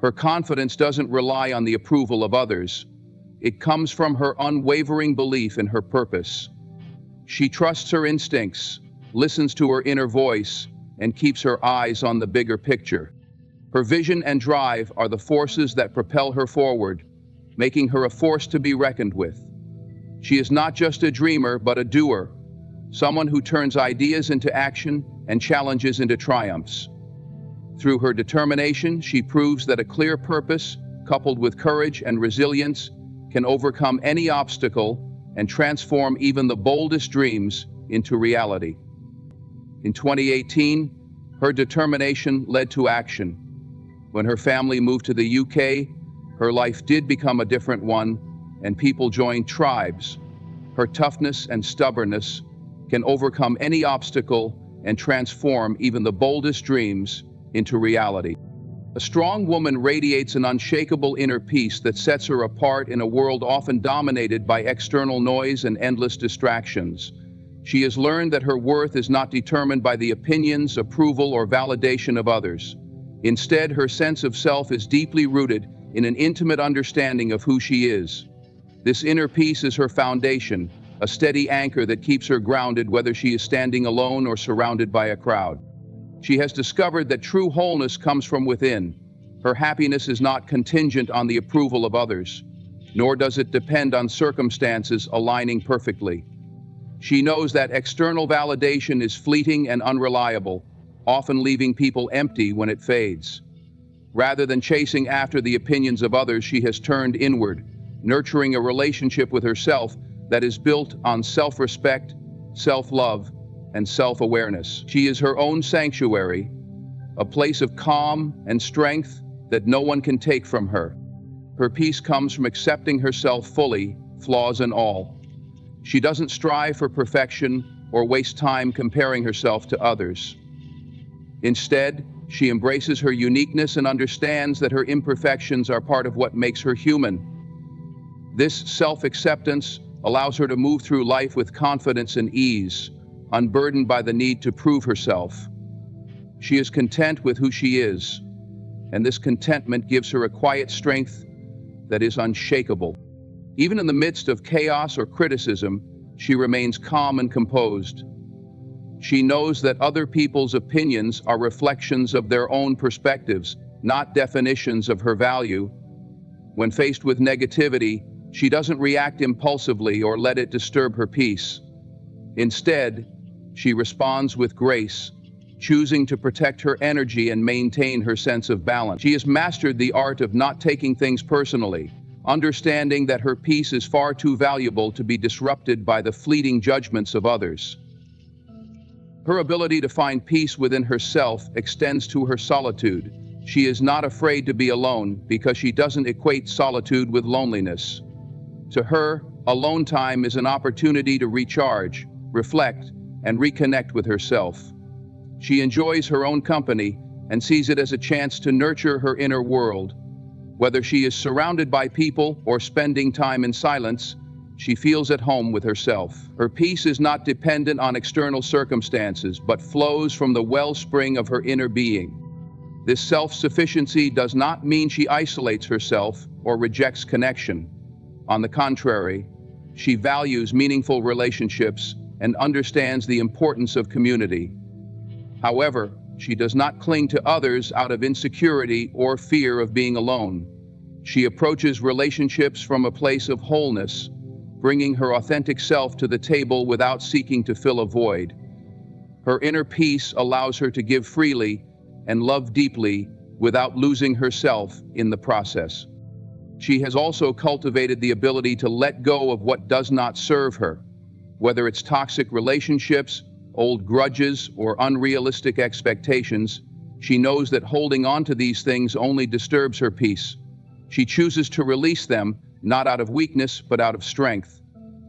Her confidence doesn't rely on the approval of others. It comes from her unwavering belief in her purpose. She trusts her instincts, listens to her inner voice, and keeps her eyes on the bigger picture. Her vision and drive are the forces that propel her forward, making her a force to be reckoned with. She is not just a dreamer, but a doer, someone who turns ideas into action and challenges into triumphs. Through her determination, she proves that a clear purpose, coupled with courage and resilience, can overcome any obstacle and transform even the boldest dreams into reality. In 2018, her determination led to action. When her family moved to the UK, her life did become a different one, and people joined tribes. Her toughness and stubbornness can overcome any obstacle and transform even the boldest dreams into reality. A strong woman radiates an unshakable inner peace that sets her apart in a world often dominated by external noise and endless distractions. She has learned that her worth is not determined by the opinions, approval, or validation of others. Instead, her sense of self is deeply rooted in an intimate understanding of who she is. This inner peace is her foundation, a steady anchor that keeps her grounded whether she is standing alone or surrounded by a crowd. She has discovered that true wholeness comes from within. Her happiness is not contingent on the approval of others, nor does it depend on circumstances aligning perfectly. She knows that external validation is fleeting and unreliable, often leaving people empty when it fades. Rather than chasing after the opinions of others, she has turned inward, nurturing a relationship with herself that is built on self-respect, self-love, and self-awareness. She is her own sanctuary, a place of calm and strength that no one can take from her. Her peace comes from accepting herself fully, flaws and all. She doesn't strive for perfection or waste time comparing herself to others. Instead, she embraces her uniqueness and understands that her imperfections are part of what makes her human. This self-acceptance allows her to move through life with confidence and ease, unburdened by the need to prove herself. She is content with who she is, and this contentment gives her a quiet strength that is unshakable. Even in the midst of chaos or criticism, she remains calm and composed. She knows that other people's opinions are reflections of their own perspectives, not definitions of her value. When faced with negativity, she doesn't react impulsively or let it disturb her peace. Instead, she responds with grace, choosing to protect her energy and maintain her sense of balance. She has mastered the art of not taking things personally, understanding that her peace is far too valuable to be disrupted by the fleeting judgments of others. Her ability to find peace within herself extends to her solitude. She is not afraid to be alone because she doesn't equate solitude with loneliness. To her, alone time is an opportunity to recharge, reflect, and reconnect with herself. She enjoys her own company and sees it as a chance to nurture her inner world. Whether she is surrounded by people or spending time in silence, she feels at home with herself. Her peace is not dependent on external circumstances, but flows from the wellspring of her inner being. This self-sufficiency does not mean she isolates herself or rejects connection. On the contrary, she values meaningful relationships and understands the importance of community. However, she does not cling to others out of insecurity or fear of being alone. She approaches relationships from a place of wholeness, bringing her authentic self to the table without seeking to fill a void. Her inner peace allows her to give freely and love deeply without losing herself in the process. She has also cultivated the ability to let go of what does not serve her, whether it's toxic relationships, old grudges, or unrealistic expectations. She knows that holding on to these things only disturbs her peace. She chooses to release them, not out of weakness, but out of strength.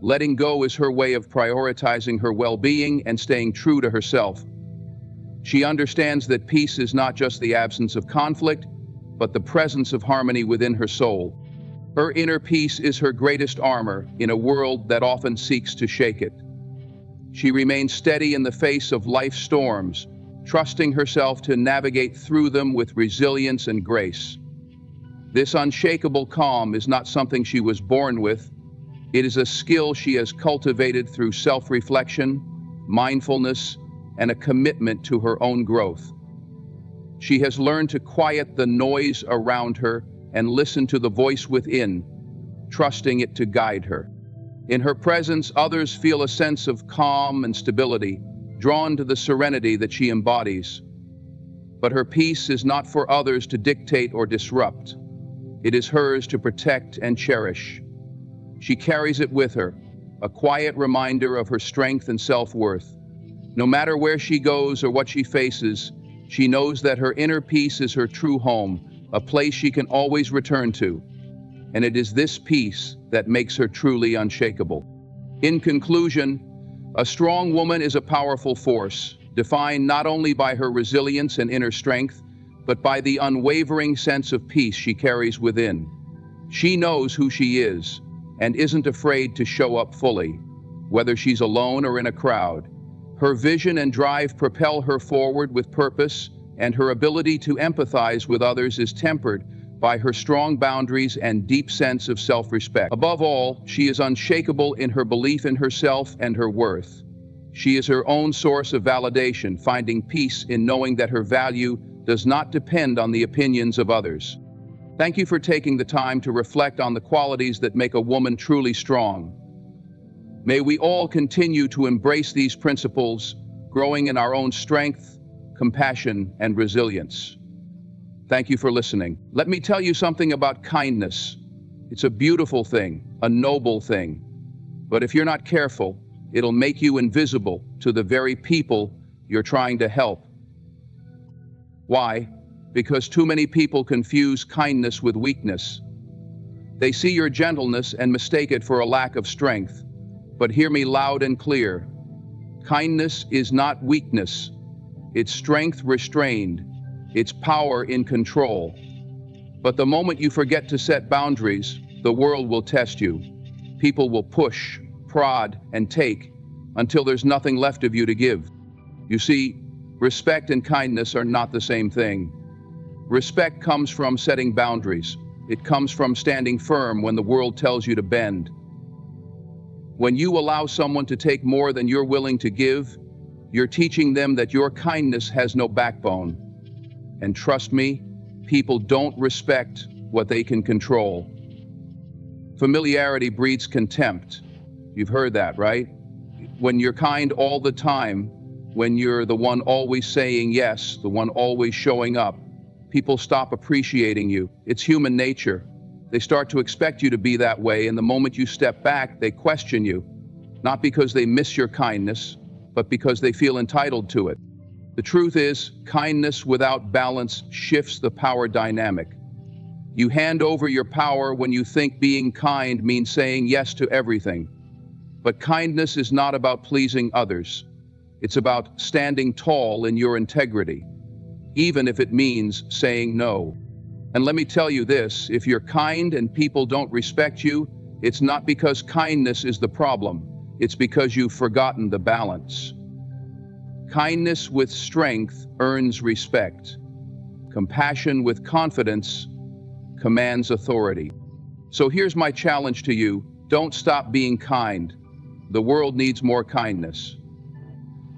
Letting go is her way of prioritizing her well-being and staying true to herself. She understands that peace is not just the absence of conflict, but the presence of harmony within her soul. Her inner peace is her greatest armor in a world that often seeks to shake it. She remains steady in the face of life's storms, trusting herself to navigate through them with resilience and grace. This unshakable calm is not something she was born with. It is a skill she has cultivated through self-reflection, mindfulness, and a commitment to her own growth. She has learned to quiet the noise around her and listen to the voice within, trusting it to guide her. In her presence, others feel a sense of calm and stability, drawn to the serenity that she embodies. But her peace is not for others to dictate or disrupt. It is hers to protect and cherish. She carries it with her, a quiet reminder of her strength and self-worth. No matter where she goes or what she faces, she knows that her inner peace is her true home, a place she can always return to. And it is this peace that makes her truly unshakable. In conclusion, a strong woman is a powerful force, defined not only by her resilience and inner strength, but by the unwavering sense of peace she carries within. She knows who she is and isn't afraid to show up fully, whether she's alone or in a crowd. Her vision and drive propel her forward with purpose, and her ability to empathize with others is tempered by her strong boundaries and deep sense of self-respect. Above all, she is unshakable in her belief in herself and her worth. She is her own source of validation, finding peace in knowing that her value does not depend on the opinions of others. Thank you for taking the time to reflect on the qualities that make a woman truly strong. May we all continue to embrace these principles, growing in our own strength, compassion, and resilience. Thank you for listening. Let me tell you something about kindness. It's a beautiful thing, a noble thing. But if you're not careful, it'll make you invisible to the very people you're trying to help. Why? Because too many people confuse kindness with weakness. They see your gentleness and mistake it for a lack of strength. But hear me loud and clear. Kindness is not weakness. It's strength restrained. It's power in control. But the moment you forget to set boundaries, the world will test you. People will push, prod, and take until there's nothing left of you to give. You see, respect and kindness are not the same thing. Respect comes from setting boundaries. It comes from standing firm when the world tells you to bend. When you allow someone to take more than you're willing to give, you're teaching them that your kindness has no backbone. And trust me, people don't respect what they can control. Familiarity breeds contempt. You've heard that, right? When you're kind all the time, when you're the one always saying yes, the one always showing up, people stop appreciating you. It's human nature. They start to expect you to be that way, and the moment you step back, they question you. Not because they miss your kindness, but because they feel entitled to it. The truth is, kindness without balance shifts the power dynamic. You hand over your power when you think being kind means saying yes to everything. But kindness is not about pleasing others. It's about standing tall in your integrity, even if it means saying no. And let me tell you this, if you're kind and people don't respect you, it's not because kindness is the problem. It's because you've forgotten the balance. Kindness with strength earns respect. Compassion with confidence commands authority. So here's my challenge to you. Don't stop being kind. The world needs more kindness.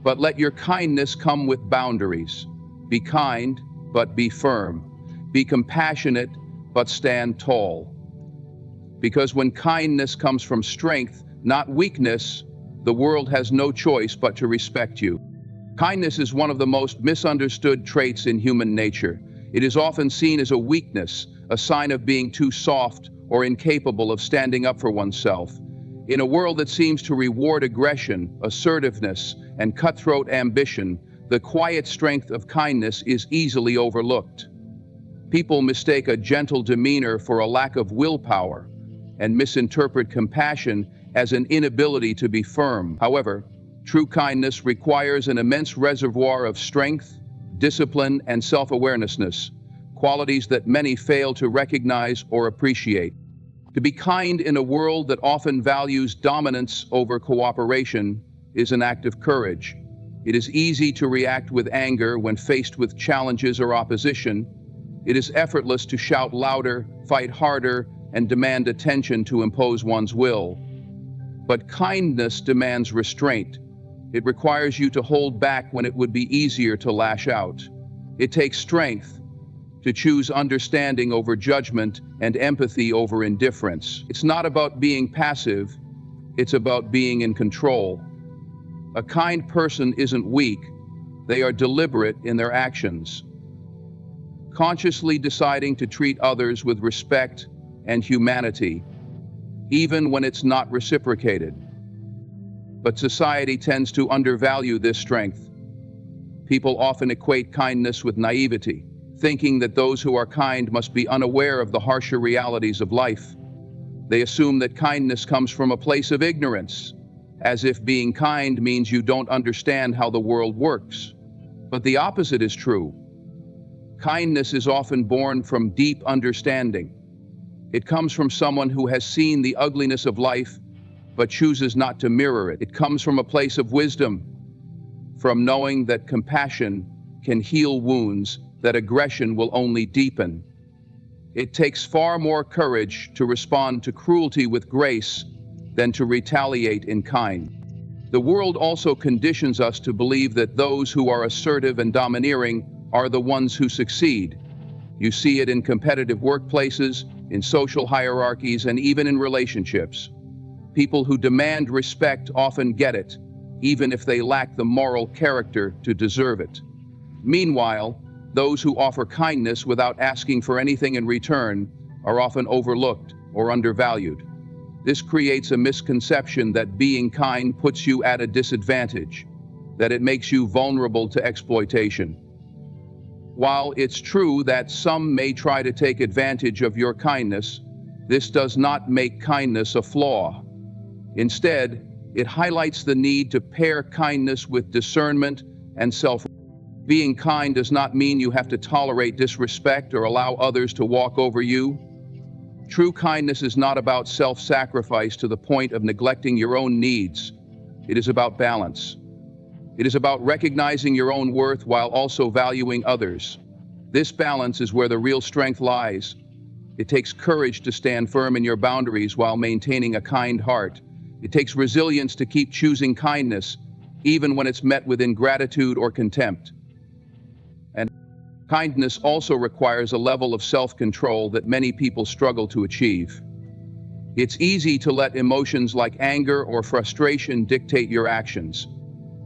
But let your kindness come with boundaries. Be kind, but be firm. Be compassionate, but stand tall. Because when kindness comes from strength, not weakness, the world has no choice but to respect you. Kindness is one of the most misunderstood traits in human nature. It is often seen as a weakness, a sign of being too soft or incapable of standing up for oneself. In a world that seems to reward aggression, assertiveness, and cutthroat ambition, the quiet strength of kindness is easily overlooked. People mistake a gentle demeanor for a lack of willpower and misinterpret compassion as an inability to be firm. However, true kindness requires an immense reservoir of strength, discipline, and self-awareness, qualities that many fail to recognize or appreciate. To be kind in a world that often values dominance over cooperation is an act of courage. It is easy to react with anger when faced with challenges or opposition. It is effortless to shout louder, fight harder, and demand attention to impose one's will. But kindness demands restraint. It requires you to hold back when it would be easier to lash out. It takes strength to choose understanding over judgment and empathy over indifference. It's not about being passive, it's about being in control. A kind person isn't weak, they are deliberate in their actions, consciously deciding to treat others with respect and humanity, even when it's not reciprocated. But society tends to undervalue this strength. People often equate kindness with naivety, thinking that those who are kind must be unaware of the harsher realities of life. They assume that kindness comes from a place of ignorance, as if being kind means you don't understand how the world works. But the opposite is true. Kindness is often born from deep understanding. It comes from someone who has seen the ugliness of life, but chooses not to mirror it. It comes from a place of wisdom, from knowing that compassion can heal wounds that aggression will only deepen. It takes far more courage to respond to cruelty with grace than to retaliate in kind. The world also conditions us to believe that those who are assertive and domineering are the ones who succeed. You see it in competitive workplaces, in social hierarchies, and even in relationships. People who demand respect often get it, even if they lack the moral character to deserve it. Meanwhile, those who offer kindness without asking for anything in return are often overlooked or undervalued. This creates a misconception that being kind puts you at a disadvantage, that it makes you vulnerable to exploitation. While it's true that some may try to take advantage of your kindness, this does not make kindness a flaw. Instead, it highlights the need to pair kindness with discernment and self. Being kind does not mean you have to tolerate disrespect or allow others to walk over you. True kindness is not about self-sacrifice to the point of neglecting your own needs. It is about balance. It is about recognizing your own worth while also valuing others. This balance is where the real strength lies. It takes courage to stand firm in your boundaries while maintaining a kind heart. It takes resilience to keep choosing kindness, even when it's met with ingratitude or contempt. And kindness also requires a level of self-control that many people struggle to achieve. It's easy to let emotions like anger or frustration dictate your actions.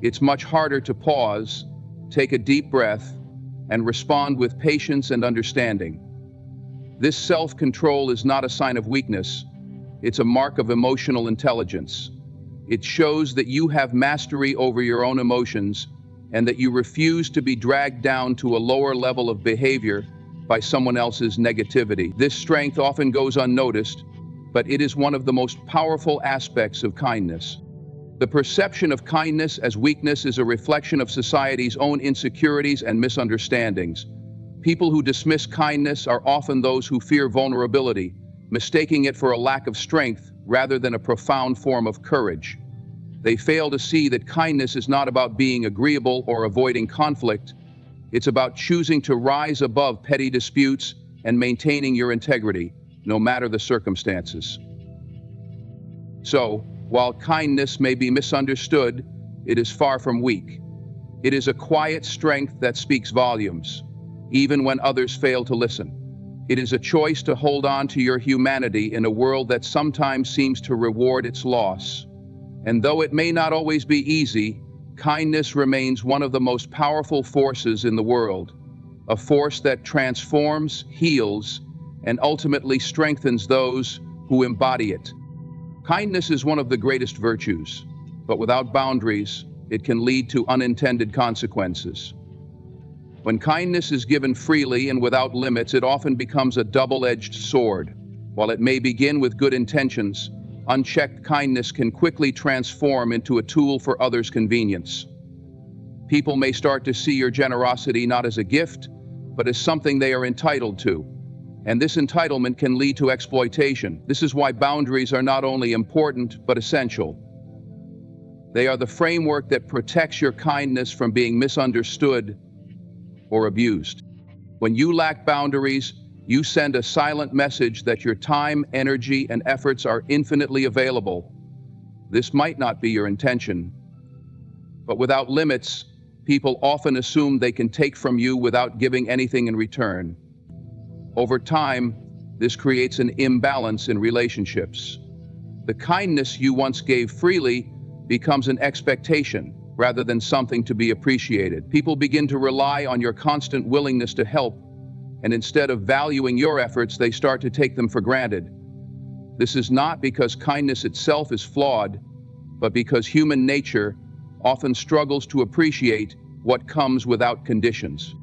It's much harder to pause, take a deep breath, and respond with patience and understanding. This self-control is not a sign of weakness. It's a mark of emotional intelligence. It shows that you have mastery over your own emotions and that you refuse to be dragged down to a lower level of behavior by someone else's negativity. This strength often goes unnoticed, but it is one of the most powerful aspects of kindness. The perception of kindness as weakness is a reflection of society's own insecurities and misunderstandings. People who dismiss kindness are often those who fear vulnerability, mistaking it for a lack of strength rather than a profound form of courage. They fail to see that kindness is not about being agreeable or avoiding conflict. It's about choosing to rise above petty disputes and maintaining your integrity, no matter the circumstances. So, while kindness may be misunderstood, it is far from weak. It is a quiet strength that speaks volumes, even when others fail to listen. It is a choice to hold on to your humanity in a world that sometimes seems to reward its loss. And though it may not always be easy, kindness remains one of the most powerful forces in the world, a force that transforms, heals, and ultimately strengthens those who embody it. Kindness is one of the greatest virtues, but without boundaries, it can lead to unintended consequences. When kindness is given freely and without limits, it often becomes a double-edged sword. While it may begin with good intentions, unchecked kindness can quickly transform into a tool for others' convenience. People may start to see your generosity not as a gift, but as something they are entitled to. And this entitlement can lead to exploitation. This is why boundaries are not only important, but essential. They are the framework that protects your kindness from being misunderstood or abused. When you lack boundaries, you send a silent message that your time, energy, and efforts are infinitely available. This might not be your intention, but without limits, people often assume they can take from you without giving anything in return. Over time, this creates an imbalance in relationships. The kindness you once gave freely becomes an expectation rather than something to be appreciated. People begin to rely on your constant willingness to help, and instead of valuing your efforts, they start to take them for granted. This is not because kindness itself is flawed, but because human nature often struggles to appreciate what comes without conditions.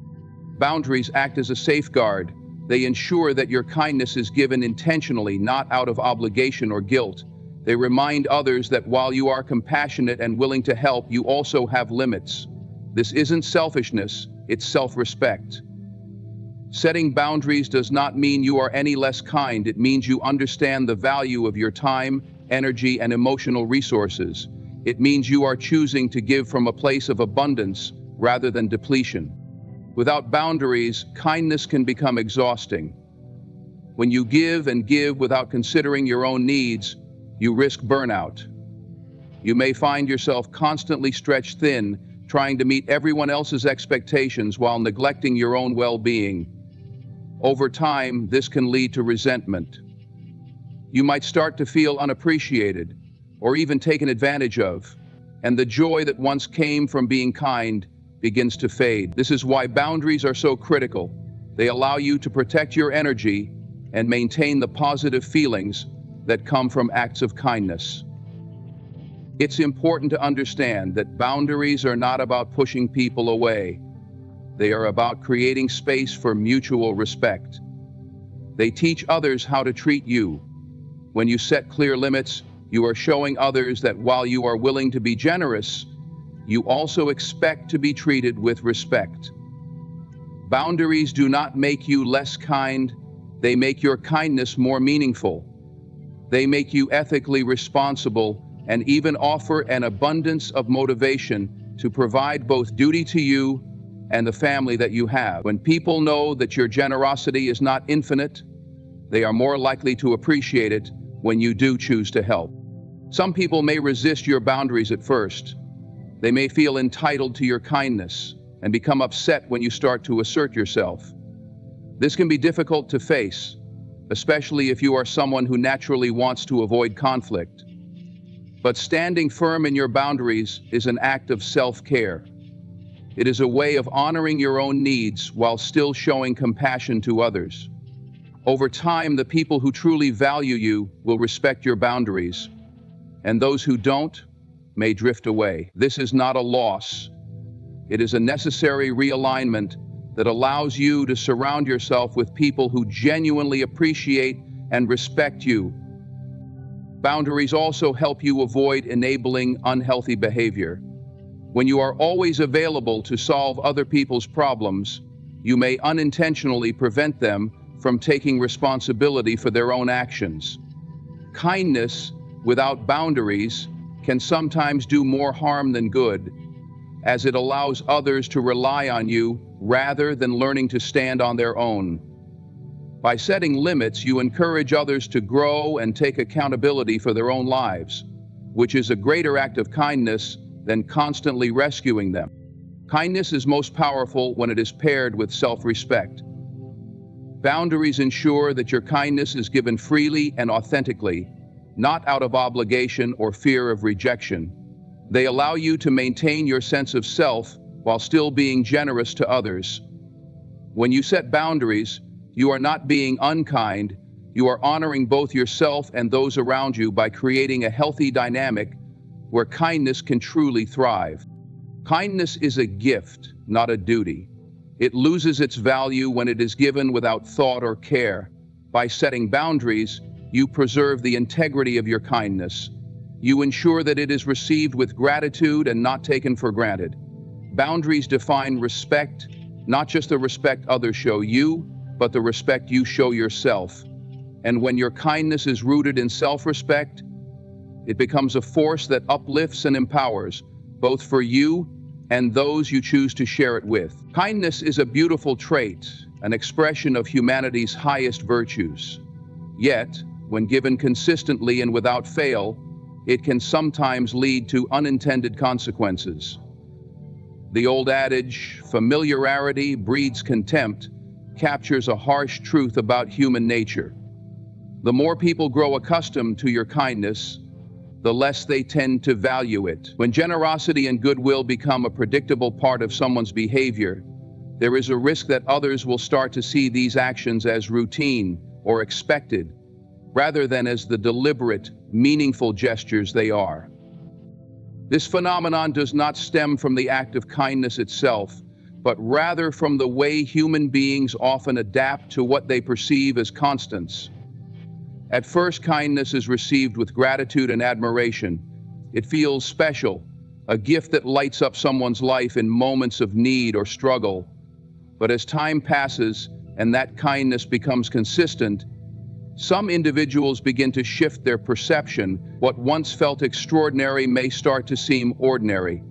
Boundaries act as a safeguard. They ensure that your kindness is given intentionally, not out of obligation or guilt. They remind others that while you are compassionate and willing to help, you also have limits. This isn't selfishness, it's self-respect. Setting boundaries does not mean you are any less kind. It means you understand the value of your time, energy, and emotional resources. It means you are choosing to give from a place of abundance rather than depletion. Without boundaries, kindness can become exhausting. When you give and give without considering your own needs, you risk burnout. You may find yourself constantly stretched thin, trying to meet everyone else's expectations while neglecting your own well-being. Over time, this can lead to resentment. You might start to feel unappreciated or even taken advantage of, and the joy that once came from being kind begins to fade. This is why boundaries are so critical. They allow you to protect your energy and maintain the positive feelings that come from acts of kindness. It's important to understand that boundaries are not about pushing people away. They are about creating space for mutual respect. They teach others how to treat you. When you set clear limits, you are showing others that while you are willing to be generous, you also expect to be treated with respect. Boundaries do not make you less kind, they make your kindness more meaningful. They make you ethically responsible and even offer an abundance of motivation to provide both duty to you and the family that you have. When people know that your generosity is not infinite, they are more likely to appreciate it when you do choose to help. Some people may resist your boundaries at first. They may feel entitled to your kindness and become upset when you start to assert yourself. This can be difficult to face, especially if you are someone who naturally wants to avoid conflict. But standing firm in your boundaries is an act of self-care. It is a way of honoring your own needs while still showing compassion to others. Over time, the people who truly value you will respect your boundaries, and those who don't may drift away. This is not a loss. It is a necessary realignment that allows you to surround yourself with people who genuinely appreciate and respect you. Boundaries also help you avoid enabling unhealthy behavior. When you are always available to solve other people's problems, you may unintentionally prevent them from taking responsibility for their own actions. Kindness without boundaries can sometimes do more harm than good, as it allows others to rely on you rather than learning to stand on their own. By setting limits, you encourage others to grow and take accountability for their own lives, which is a greater act of kindness than constantly rescuing them. Kindness is most powerful when it is paired with self-respect. Boundaries ensure that your kindness is given freely and authentically, not out of obligation or fear of rejection. They allow you to maintain your sense of self while still being generous to others. When you set boundaries, you are not being unkind, you are honoring both yourself and those around you by creating a healthy dynamic where kindness can truly thrive. Kindness is a gift, not a duty. It loses its value when it is given without thought or care. By setting boundaries, you preserve the integrity of your kindness. You ensure that it is received with gratitude and not taken for granted. Boundaries define respect, not just the respect others show you, but the respect you show yourself. And when your kindness is rooted in self-respect, it becomes a force that uplifts and empowers, both for you and those you choose to share it with. Kindness is a beautiful trait, an expression of humanity's highest virtues. Yet, when given consistently and without fail, it can sometimes lead to unintended consequences. The old adage, familiarity breeds contempt, captures a harsh truth about human nature. The more people grow accustomed to your kindness, the less they tend to value it. When generosity and goodwill become a predictable part of someone's behavior, there is a risk that others will start to see these actions as routine or expected, rather than as the deliberate, meaningful gestures they are. This phenomenon does not stem from the act of kindness itself, but rather from the way human beings often adapt to what they perceive as constants. At first, kindness is received with gratitude and admiration. It feels special, a gift that lights up someone's life in moments of need or struggle. But as time passes and that kindness becomes consistent, some individuals begin to shift their perception. What once felt extraordinary may start to seem ordinary.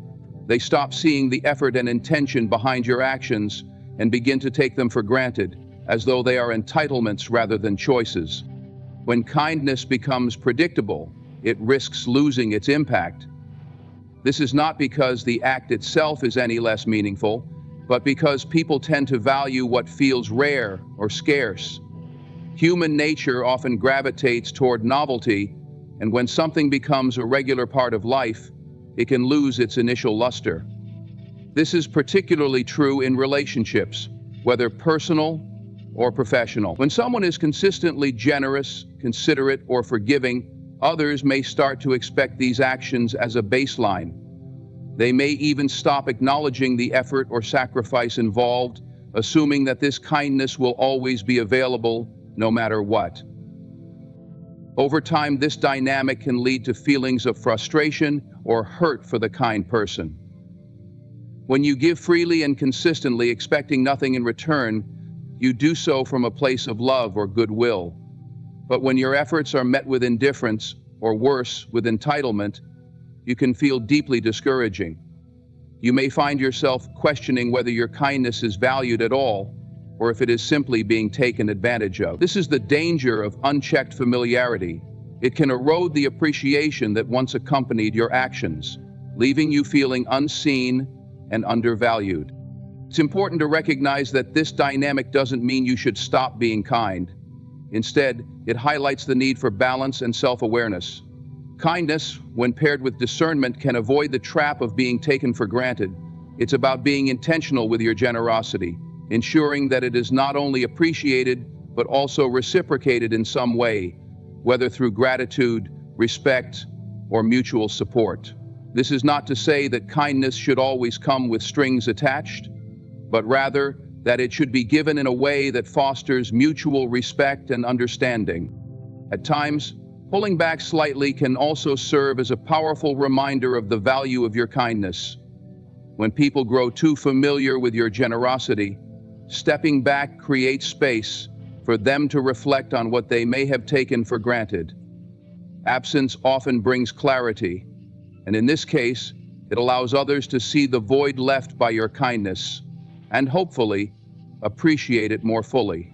They stop seeing the effort and intention behind your actions and begin to take them for granted, as though they are entitlements rather than choices. When kindness becomes predictable, it risks losing its impact. This is not because the act itself is any less meaningful, but because people tend to value what feels rare or scarce. Human nature often gravitates toward novelty, and when something becomes a regular part of life, it can lose its initial luster. This is particularly true in relationships, whether personal or professional. When someone is consistently generous, considerate, or forgiving, others may start to expect these actions as a baseline. They may even stop acknowledging the effort or sacrifice involved, assuming that this kindness will always be available no matter what. Over time, this dynamic can lead to feelings of frustration or hurt for the kind person. When you give freely and consistently, expecting nothing in return, you do so from a place of love or goodwill. But when your efforts are met with indifference, or worse, with entitlement, you can feel deeply discouraging. You may find yourself questioning whether your kindness is valued at all, or if it is simply being taken advantage of. This is the danger of unchecked familiarity. It can erode the appreciation that once accompanied your actions, leaving you feeling unseen and undervalued. It's important to recognize that this dynamic doesn't mean you should stop being kind. Instead, it highlights the need for balance and self-awareness. Kindness, when paired with discernment, can avoid the trap of being taken for granted. It's about being intentional with your generosity, ensuring that it is not only appreciated, but also reciprocated in some way, whether through gratitude, respect, or mutual support. This is not to say that kindness should always come with strings attached, but rather that it should be given in a way that fosters mutual respect and understanding. At times, pulling back slightly can also serve as a powerful reminder of the value of your kindness. When people grow too familiar with your generosity, stepping back creates space for them to reflect on what they may have taken for granted. Absence often brings clarity, and in this case, it allows others to see the void left by your kindness, and hopefully, appreciate it more fully.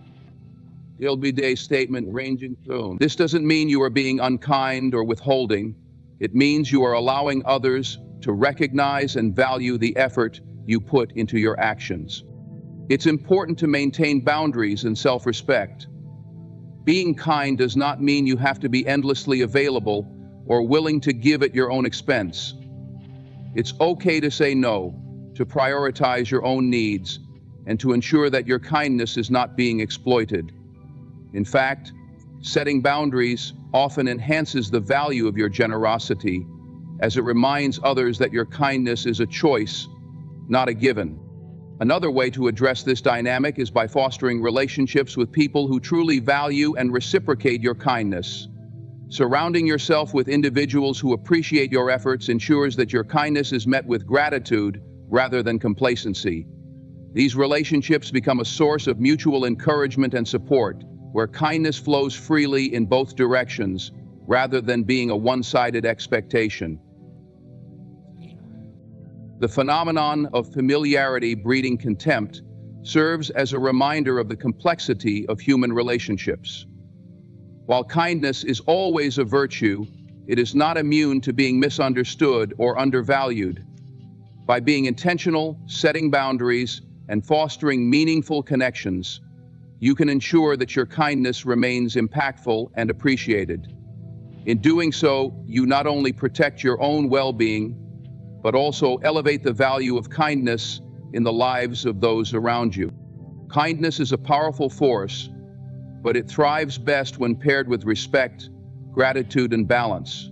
The LBD statement ranging soon. This doesn't mean you are being unkind or withholding. It means you are allowing others to recognize and value the effort you put into your actions. It's important to maintain boundaries and self-respect. Being kind does not mean you have to be endlessly available or willing to give at your own expense. It's okay to say no, to prioritize your own needs, and to ensure that your kindness is not being exploited. In fact, setting boundaries often enhances the value of your generosity, as it reminds others that your kindness is a choice, not a given. Another way to address this dynamic is by fostering relationships with people who truly value and reciprocate your kindness. Surrounding yourself with individuals who appreciate your efforts ensures that your kindness is met with gratitude rather than complacency. These relationships become a source of mutual encouragement and support, where kindness flows freely in both directions, rather than being a one-sided expectation. The phenomenon of familiarity breeding contempt serves as a reminder of the complexity of human relationships. While kindness is always a virtue, it is not immune to being misunderstood or undervalued. By being intentional, setting boundaries, and fostering meaningful connections, you can ensure that your kindness remains impactful and appreciated. In doing so, you not only protect your own well-being, but also elevate the value of kindness in the lives of those around you. Kindness is a powerful force, but it thrives best when paired with respect, gratitude, and balance.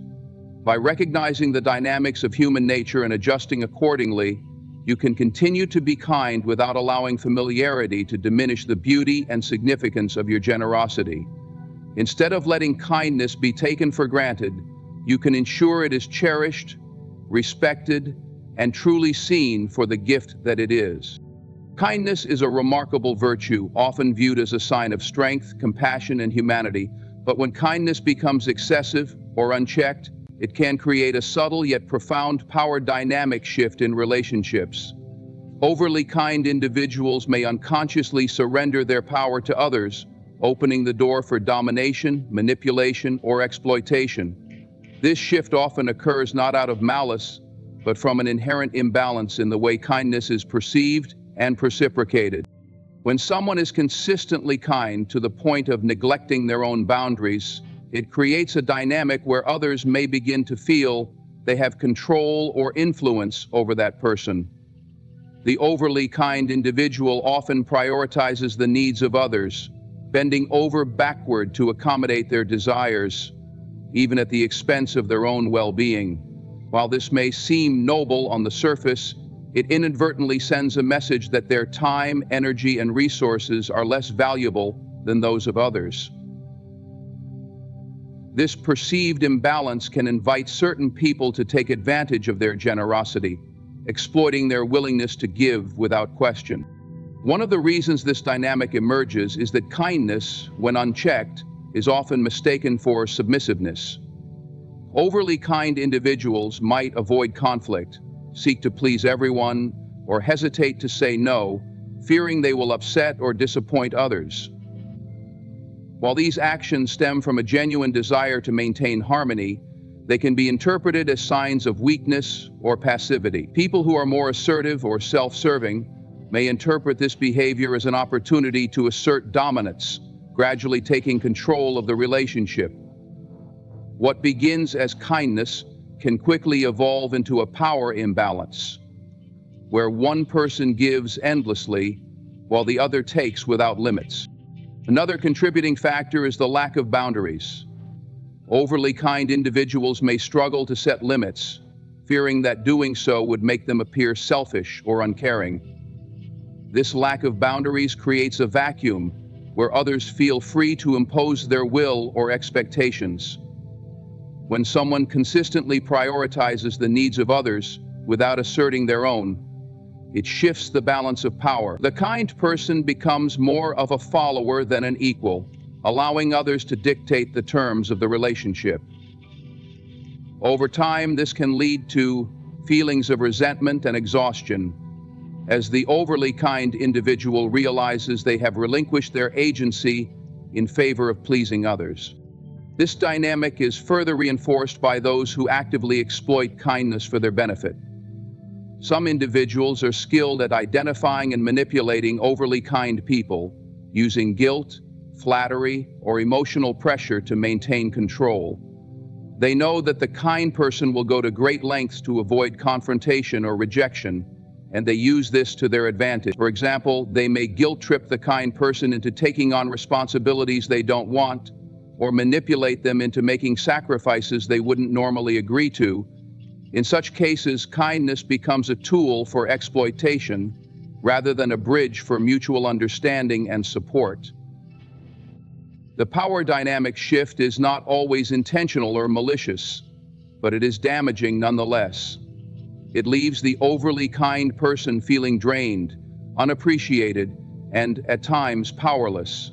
By recognizing the dynamics of human nature and adjusting accordingly, you can continue to be kind without allowing familiarity to diminish the beauty and significance of your generosity. Instead of letting kindness be taken for granted, you can ensure it is cherished, respected, and truly seen for the gift that it is. Kindness is a remarkable virtue, often viewed as a sign of strength, compassion, and humanity, but when kindness becomes excessive or unchecked, it can create a subtle yet profound power dynamic shift in relationships. Overly kind individuals may unconsciously surrender their power to others, opening the door for domination, manipulation, or exploitation. This shift often occurs not out of malice, but from an inherent imbalance in the way kindness is perceived and reciprocated. When someone is consistently kind to the point of neglecting their own boundaries, it creates a dynamic where others may begin to feel they have control or influence over that person. The overly kind individual often prioritizes the needs of others, bending over backward to accommodate their desires, even at the expense of their own well-being. While this may seem noble on the surface, it inadvertently sends a message that their time, energy, and resources are less valuable than those of others. This perceived imbalance can invite certain people to take advantage of their generosity, exploiting their willingness to give without question. One of the reasons this dynamic emerges is that kindness, when unchecked, is often mistaken for submissiveness. Overly kind individuals might avoid conflict, seek to please everyone, or hesitate to say no, fearing they will upset or disappoint others. While these actions stem from a genuine desire to maintain harmony, they can be interpreted as signs of weakness or passivity. People who are more assertive or self-serving may interpret this behavior as an opportunity to assert dominance, gradually taking control of the relationship. What begins as kindness can quickly evolve into a power imbalance, where one person gives endlessly while the other takes without limits. Another contributing factor is the lack of boundaries. Overly kind individuals may struggle to set limits, fearing that doing so would make them appear selfish or uncaring. This lack of boundaries creates a vacuum where others feel free to impose their will or expectations. When someone consistently prioritizes the needs of others without asserting their own, it shifts the balance of power. The kind person becomes more of a follower than an equal, allowing others to dictate the terms of the relationship. Over time, this can lead to feelings of resentment and exhaustion, as the overly kind individual realizes they have relinquished their agency in favor of pleasing others. This dynamic is further reinforced by those who actively exploit kindness for their benefit. Some individuals are skilled at identifying and manipulating overly kind people, using guilt, flattery, or emotional pressure to maintain control. They know that the kind person will go to great lengths to avoid confrontation or rejection, and they use this to their advantage. For example, they may guilt-trip the kind person into taking on responsibilities they don't want, or manipulate them into making sacrifices they wouldn't normally agree to. In such cases, kindness becomes a tool for exploitation rather than a bridge for mutual understanding and support. The power dynamic shift is not always intentional or malicious, but it is damaging nonetheless. It leaves the overly kind person feeling drained, unappreciated, and at times powerless.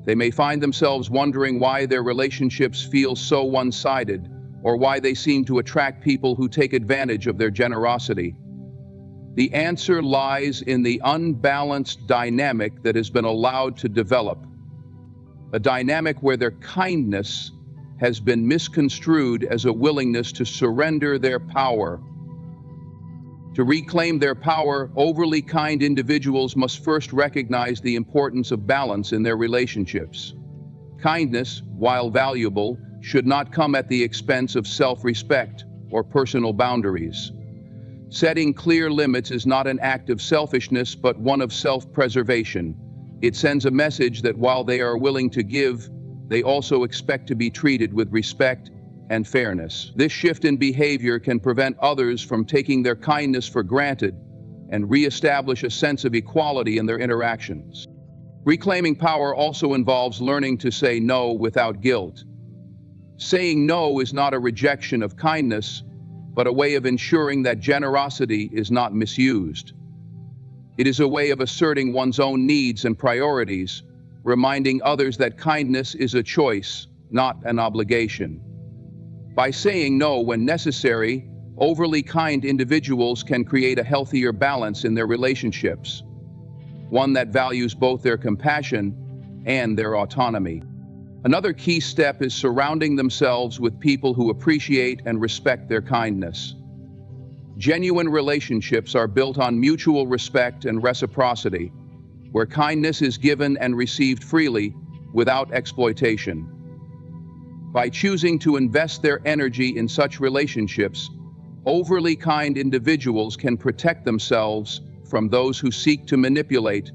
They may find themselves wondering why their relationships feel so one-sided, or why they seem to attract people who take advantage of their generosity. The answer lies in the unbalanced dynamic that has been allowed to develop, a dynamic where their kindness has been misconstrued as a willingness to surrender their power. To reclaim their power, overly kind individuals must first recognize the importance of balance in their relationships. Kindness, while valuable, should not come at the expense of self-respect or personal boundaries. Setting clear limits is not an act of selfishness, but one of self-preservation. It sends a message that while they are willing to give, they also expect to be treated with respect and fairness. This shift in behavior can prevent others from taking their kindness for granted and reestablish a sense of equality in their interactions. Reclaiming power also involves learning to say no without guilt. Saying no is not a rejection of kindness, but a way of ensuring that generosity is not misused. It is a way of asserting one's own needs and priorities, reminding others that kindness is a choice, not an obligation. By saying no when necessary, overly kind individuals can create a healthier balance in their relationships, one that values both their compassion and their autonomy. Another key step is surrounding themselves with people who appreciate and respect their kindness. Genuine relationships are built on mutual respect and reciprocity, where kindness is given and received freely without exploitation. By choosing to invest their energy in such relationships, overly kind individuals can protect themselves from those who seek to manipulate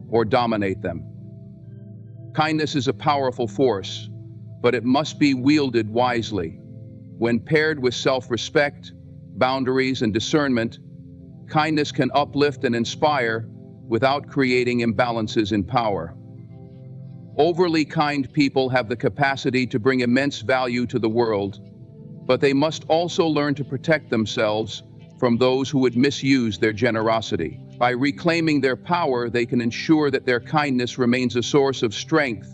or dominate them. Kindness is a powerful force, but it must be wielded wisely. When paired with self-respect, boundaries, and discernment, kindness can uplift and inspire without creating imbalances in power. Overly kind people have the capacity to bring immense value to the world, but they must also learn to protect themselves from those who would misuse their generosity. By reclaiming their power, they can ensure that their kindness remains a source of strength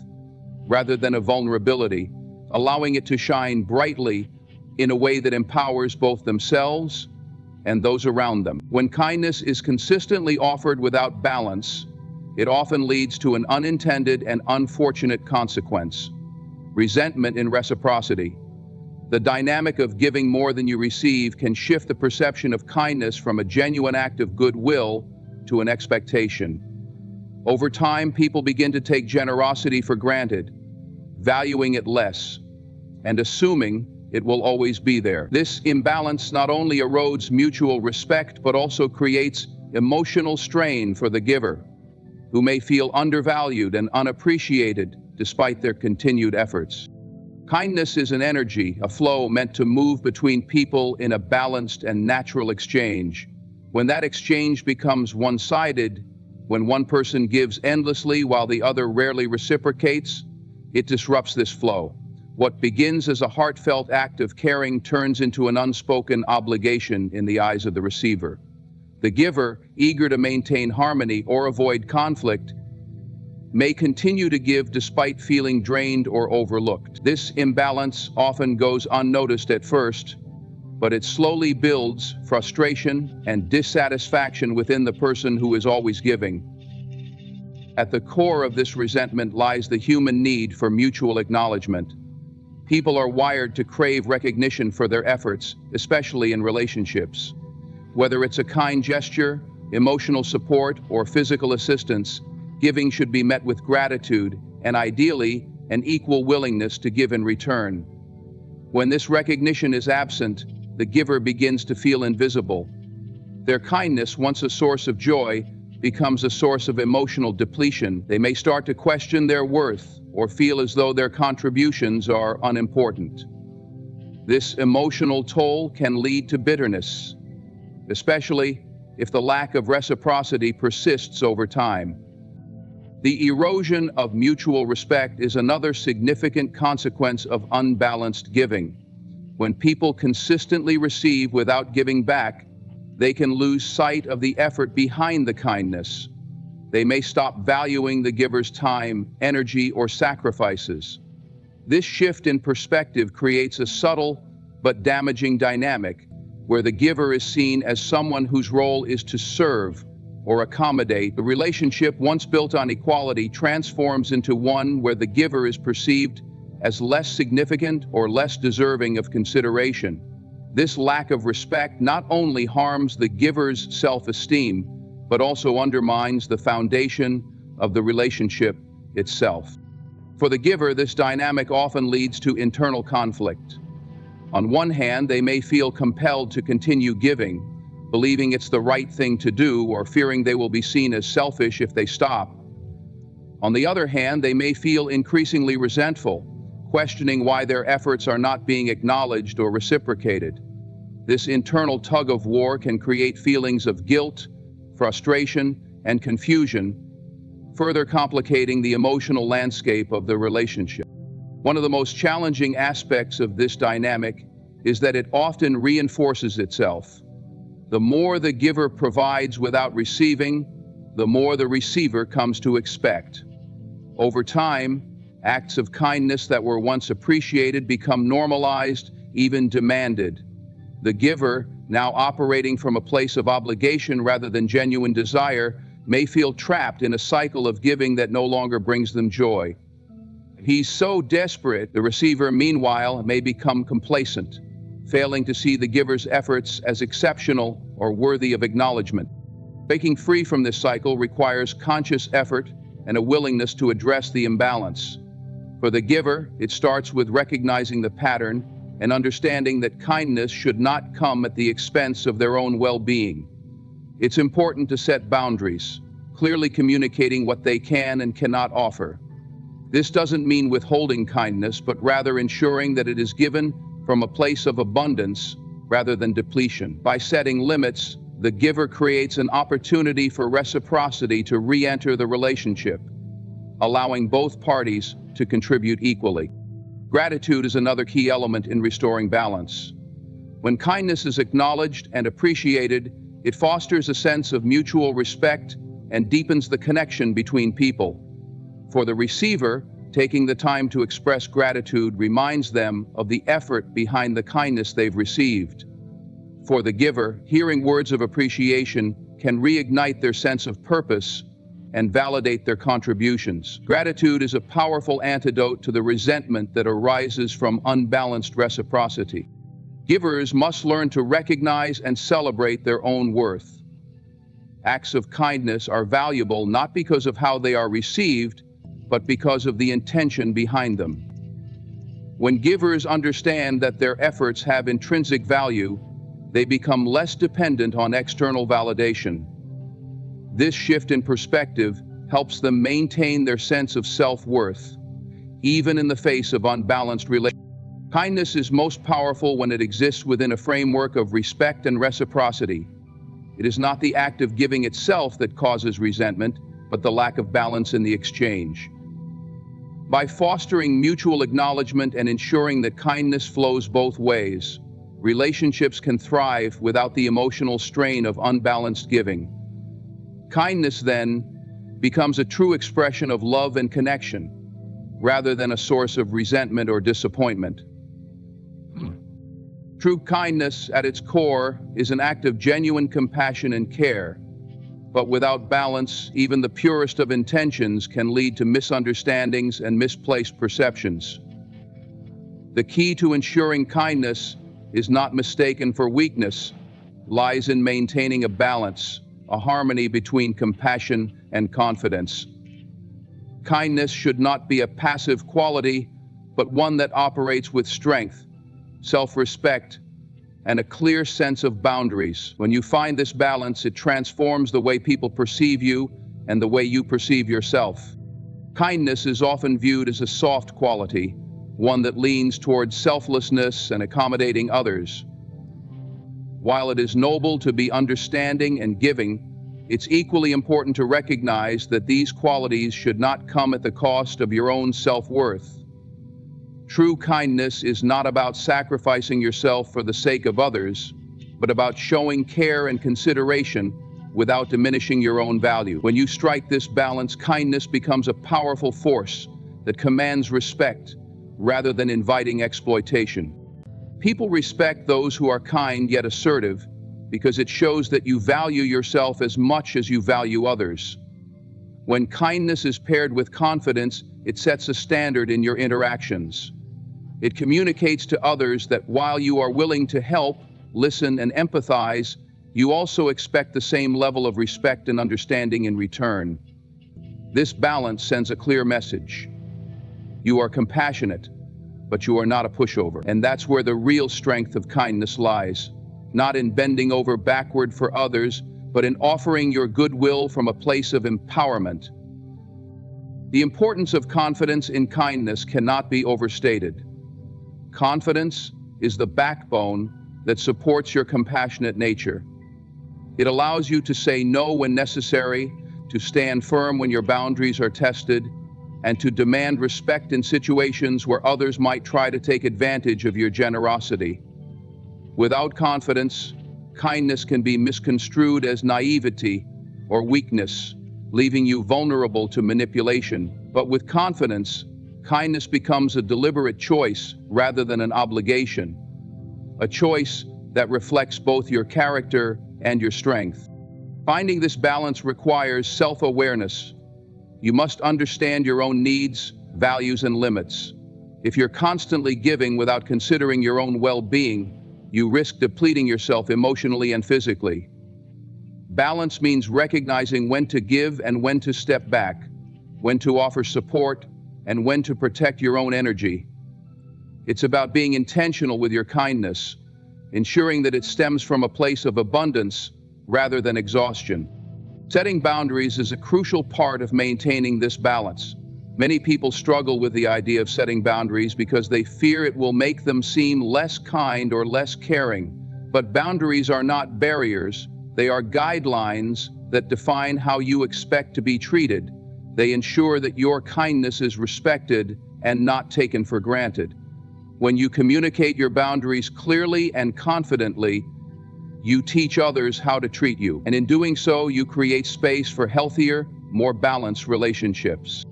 rather than a vulnerability, allowing it to shine brightly in a way that empowers both themselves and those around them. When kindness is consistently offered without balance, it often leads to an unintended and unfortunate consequence: resentment in reciprocity. The dynamic of giving more than you receive can shift the perception of kindness from a genuine act of goodwill to an expectation. Over time, people begin to take generosity for granted, valuing it less, and assuming it will always be there. This imbalance not only erodes mutual respect, but also creates emotional strain for the giver, who may feel undervalued and unappreciated despite their continued efforts. Kindness is an energy, a flow meant to move between people in a balanced and natural exchange. When that exchange becomes one-sided, when one person gives endlessly while the other rarely reciprocates, it disrupts this flow. What begins as a heartfelt act of caring turns into an unspoken obligation in the eyes of the receiver. The giver, eager to maintain harmony or avoid conflict, may continue to give despite feeling drained or overlooked. This imbalance often goes unnoticed at first, but it slowly builds frustration and dissatisfaction within the person who is always giving. At the core of this resentment lies the human need for mutual acknowledgement. People are wired to crave recognition for their efforts, especially in relationships. Whether it's a kind gesture, emotional support, or physical assistance, giving should be met with gratitude and ideally an equal willingness to give in return. When this recognition is absent, the giver begins to feel invisible. Their kindness, once a source of joy, becomes a source of emotional depletion. They may start to question their worth or feel as though their contributions are unimportant. This emotional toll can lead to bitterness, especially if the lack of reciprocity persists over time. The erosion of mutual respect is another significant consequence of unbalanced giving. When people consistently receive without giving back, they can lose sight of the effort behind the kindness. They may stop valuing the giver's time, energy, or sacrifices. This shift in perspective creates a subtle but damaging dynamic, where the giver is seen as someone whose role is to serve or accommodate. The relationship, once built on equality, transforms into one where the giver is perceived as less significant or less deserving of consideration. This lack of respect not only harms the giver's self-esteem, but also undermines the foundation of the relationship itself. For the giver, this dynamic often leads to internal conflict. On one hand, they may feel compelled to continue giving, believing it's the right thing to do or fearing they will be seen as selfish if they stop. On the other hand, they may feel increasingly resentful, questioning why their efforts are not being acknowledged or reciprocated. This internal tug-of-war can create feelings of guilt, frustration, and confusion, further complicating the emotional landscape of the relationship. One of the most challenging aspects of this dynamic is that it often reinforces itself. The more the giver provides without receiving, the more the receiver comes to expect. Over time, acts of kindness that were once appreciated become normalized, even demanded. The giver, now operating from a place of obligation rather than genuine desire, may feel trapped in a cycle of giving that no longer brings them joy. He's so desperate, the receiver, meanwhile, may become complacent, failing to see the giver's efforts as exceptional or worthy of acknowledgement. Breaking free from this cycle requires conscious effort and a willingness to address the imbalance. For the giver, it starts with recognizing the pattern and understanding that kindness should not come at the expense of their own well-being. It's important to set boundaries, clearly communicating what they can and cannot offer. This doesn't mean withholding kindness, but rather ensuring that it is given from a place of abundance rather than depletion. By setting limits, the giver creates an opportunity for reciprocity to re-enter the relationship, allowing both parties to contribute equally. Gratitude is another key element in restoring balance. When kindness is acknowledged and appreciated, it fosters a sense of mutual respect and deepens the connection between people. For the receiver, taking the time to express gratitude reminds them of the effort behind the kindness they've received. For the giver, hearing words of appreciation can reignite their sense of purpose and validate their contributions. Gratitude is a powerful antidote to the resentment that arises from unbalanced reciprocity. Givers must learn to recognize and celebrate their own worth. Acts of kindness are valuable not because of how they are received, but because of the intention behind them. When givers understand that their efforts have intrinsic value, they become less dependent on external validation. This shift in perspective helps them maintain their sense of self-worth, even in the face of unbalanced relationships. Kindness is most powerful when it exists within a framework of respect and reciprocity. It is not the act of giving itself that causes resentment, but the lack of balance in the exchange. By fostering mutual acknowledgement and ensuring that kindness flows both ways, relationships can thrive without the emotional strain of unbalanced giving. Kindness, then, becomes a true expression of love and connection, rather than a source of resentment or disappointment. True kindness, at its core, is an act of genuine compassion and care. But without balance, even the purest of intentions can lead to misunderstandings and misplaced perceptions. The key to ensuring kindness is not mistaken for weakness, lies in maintaining a balance, a harmony between compassion and confidence. Kindness should not be a passive quality, but one that operates with strength, self-respect, and a clear sense of boundaries. When you find this balance, it transforms the way people perceive you and the way you perceive yourself. Kindness is often viewed as a soft quality, one that leans towards selflessness and accommodating others. While it is noble to be understanding and giving, it's equally important to recognize that these qualities should not come at the cost of your own self-worth. True kindness is not about sacrificing yourself for the sake of others, but about showing care and consideration without diminishing your own value. When you strike this balance, kindness becomes a powerful force that commands respect rather than inviting exploitation. People respect those who are kind yet assertive because it shows that you value yourself as much as you value others. When kindness is paired with confidence, it sets a standard in your interactions. It communicates to others that while you are willing to help, listen, and empathize, you also expect the same level of respect and understanding in return. This balance sends a clear message. You are compassionate, but you are not a pushover. And that's where the real strength of kindness lies, not in bending over backward for others, but in offering your goodwill from a place of empowerment. The importance of confidence in kindness cannot be overstated. Confidence is the backbone that supports your compassionate nature. It allows you to say no when necessary, to stand firm when your boundaries are tested, and to demand respect in situations where others might try to take advantage of your generosity. Without confidence, kindness can be misconstrued as naivety or weakness, leaving you vulnerable to manipulation. But with confidence, kindness becomes a deliberate choice rather than an obligation, a choice that reflects both your character and your strength. Finding this balance requires self-awareness. You must understand your own needs, values, and limits. If you're constantly giving without considering your own well-being, you risk depleting yourself emotionally and physically. Balance means recognizing when to give and when to step back, when to offer support and when to protect your own energy. It's about being intentional with your kindness, ensuring that it stems from a place of abundance rather than exhaustion. Setting boundaries is a crucial part of maintaining this balance. Many people struggle with the idea of setting boundaries because they fear it will make them seem less kind or less caring. But boundaries are not barriers, they are guidelines that define how you expect to be treated. They ensure that your kindness is respected and not taken for granted. When you communicate your boundaries clearly and confidently, you teach others how to treat you. And in doing so, you create space for healthier, more balanced relationships.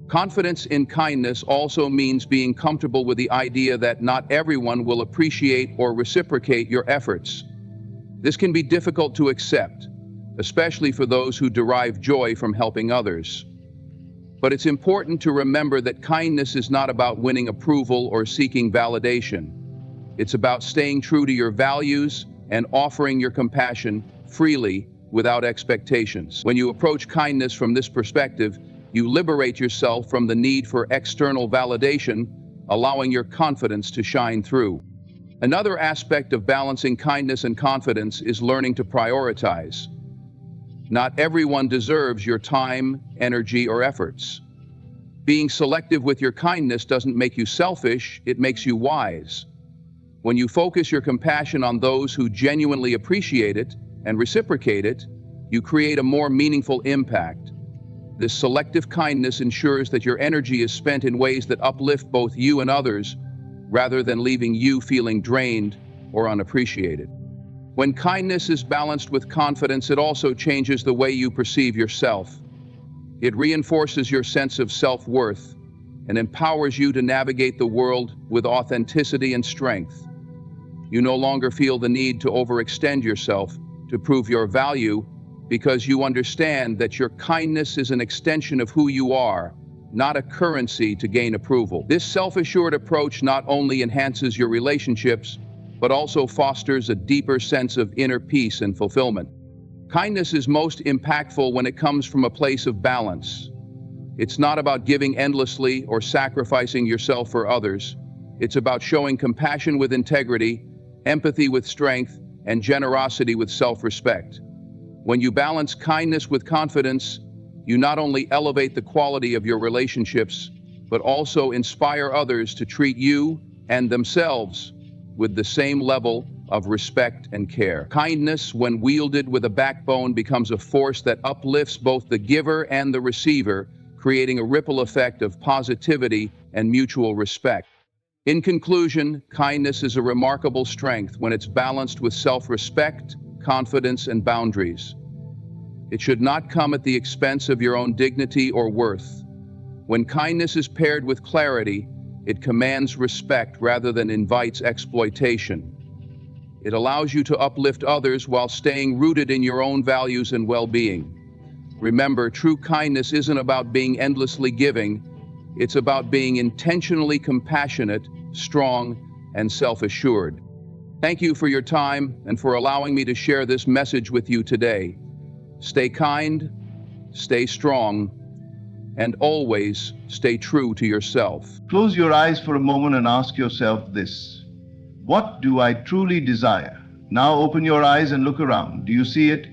Confidence in kindness also means being comfortable with the idea that not everyone will appreciate or reciprocate your efforts. This can be difficult to accept, especially for those who derive joy from helping others. But it's important to remember that kindness is not about winning approval or seeking validation. It's about staying true to your values and offering your compassion freely without expectations. When you approach kindness from this perspective, you liberate yourself from the need for external validation, allowing your confidence to shine through. Another aspect of balancing kindness and confidence is learning to prioritize. Not everyone deserves your time, energy, or efforts. Being selective with your kindness doesn't make you selfish, it makes you wise. When you focus your compassion on those who genuinely appreciate it and reciprocate it, you create a more meaningful impact. This selective kindness ensures that your energy is spent in ways that uplift both you and others, rather than leaving you feeling drained or unappreciated. When kindness is balanced with confidence, it also changes the way you perceive yourself. It reinforces your sense of self-worth and empowers you to navigate the world with authenticity and strength. You no longer feel the need to overextend yourself to prove your value, because you understand that your kindness is an extension of who you are, not a currency to gain approval. This self-assured approach not only enhances your relationships, but also fosters a deeper sense of inner peace and fulfillment. Kindness is most impactful when it comes from a place of balance. It's not about giving endlessly or sacrificing yourself for others. It's about showing compassion with integrity, empathy with strength, and generosity with self-respect. When you balance kindness with confidence, you not only elevate the quality of your relationships, but also inspire others to treat you and themselves with the same level of respect and care. Kindness, when wielded with a backbone, becomes a force that uplifts both the giver and the receiver, creating a ripple effect of positivity and mutual respect. In conclusion, kindness is a remarkable strength when it's balanced with self-respect, confidence, and boundaries. It should not come at the expense of your own dignity or worth. When kindness is paired with clarity, it commands respect rather than invites exploitation. It allows you to uplift others while staying rooted in your own values and well-being. Remember, true kindness isn't about being endlessly giving. It's about being intentionally compassionate, strong, and self-assured. Thank you for your time and for allowing me to share this message with you today. Stay kind, stay strong, and always stay true to yourself. Close your eyes for a moment and ask yourself this: what do I truly desire? Now open your eyes and look around. Do you see it?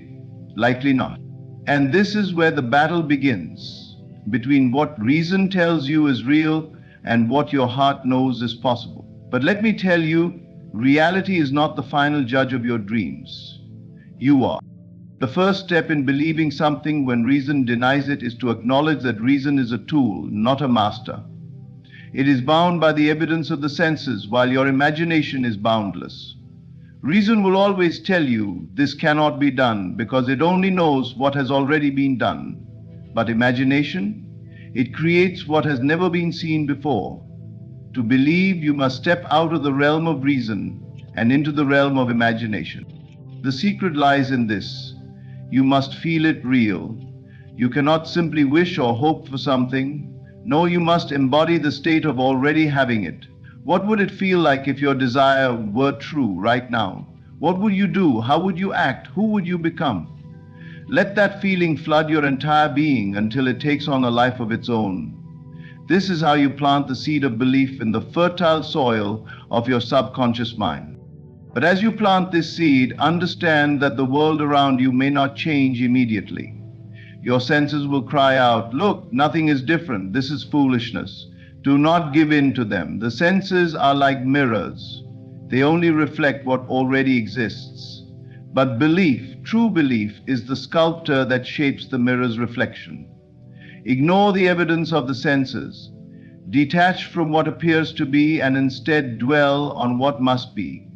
Likely not. And this is where the battle begins, between what reason tells you is real and what your heart knows is possible. But let me tell you, reality is not the final judge of your dreams. You are. The first step in believing something when reason denies it is to acknowledge that reason is a tool, not a master. It is bound by the evidence of the senses, while your imagination is boundless. Reason will always tell you this cannot be done because it only knows what has already been done. But imagination, it creates what has never been seen before. To believe, you must step out of the realm of reason and into the realm of imagination. The secret lies in this: you must feel it real. You cannot simply wish or hope for something. No, you must embody the state of already having it. What would it feel like if your desire were true right now? What would you do? How would you act? Who would you become? Let that feeling flood your entire being until it takes on a life of its own. This is how you plant the seed of belief in the fertile soil of your subconscious mind. But as you plant this seed, understand that the world around you may not change immediately. Your senses will cry out, "Look, nothing is different. This is foolishness." Do not give in to them. The senses are like mirrors. They only reflect what already exists. But belief, true belief, is the sculptor that shapes the mirror's reflection. Ignore the evidence of the senses. Detach from what appears to be and instead dwell on what must be.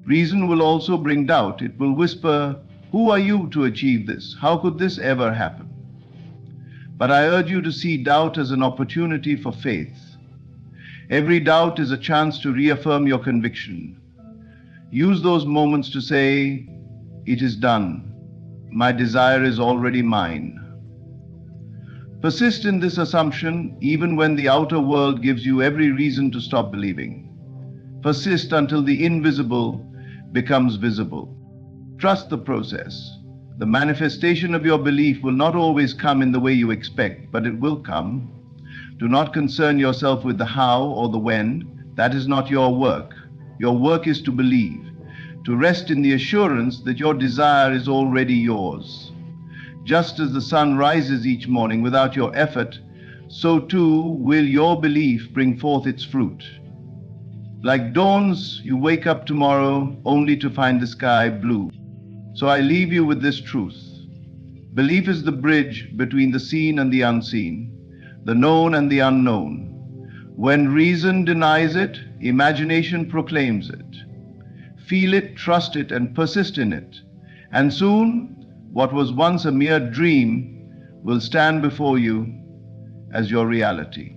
Reason will also bring doubt. It will whisper, "Who are you to achieve this? How could this ever happen?" But I urge you to see doubt as an opportunity for faith. Every doubt is a chance to reaffirm your conviction. Use those moments to say, "It is done. My desire is already mine." Persist in this assumption even when the outer world gives you every reason to stop believing. Persist until the invisible becomes visible. Trust the process. The manifestation of your belief will not always come in the way you expect, but it will come. Do not concern yourself with the how or the when. That is not your work. Your work is to believe, to rest in the assurance that your desire is already yours. Just as the sun rises each morning without your effort, so too will your belief bring forth its fruit. Like dawns, you wake up tomorrow only to find the sky blue. So I leave you with this truth. Belief is the bridge between the seen and the unseen, the known and the unknown. When reason denies it, imagination proclaims it. Feel it, trust it, and persist in it. And soon, what was once a mere dream will stand before you as your reality.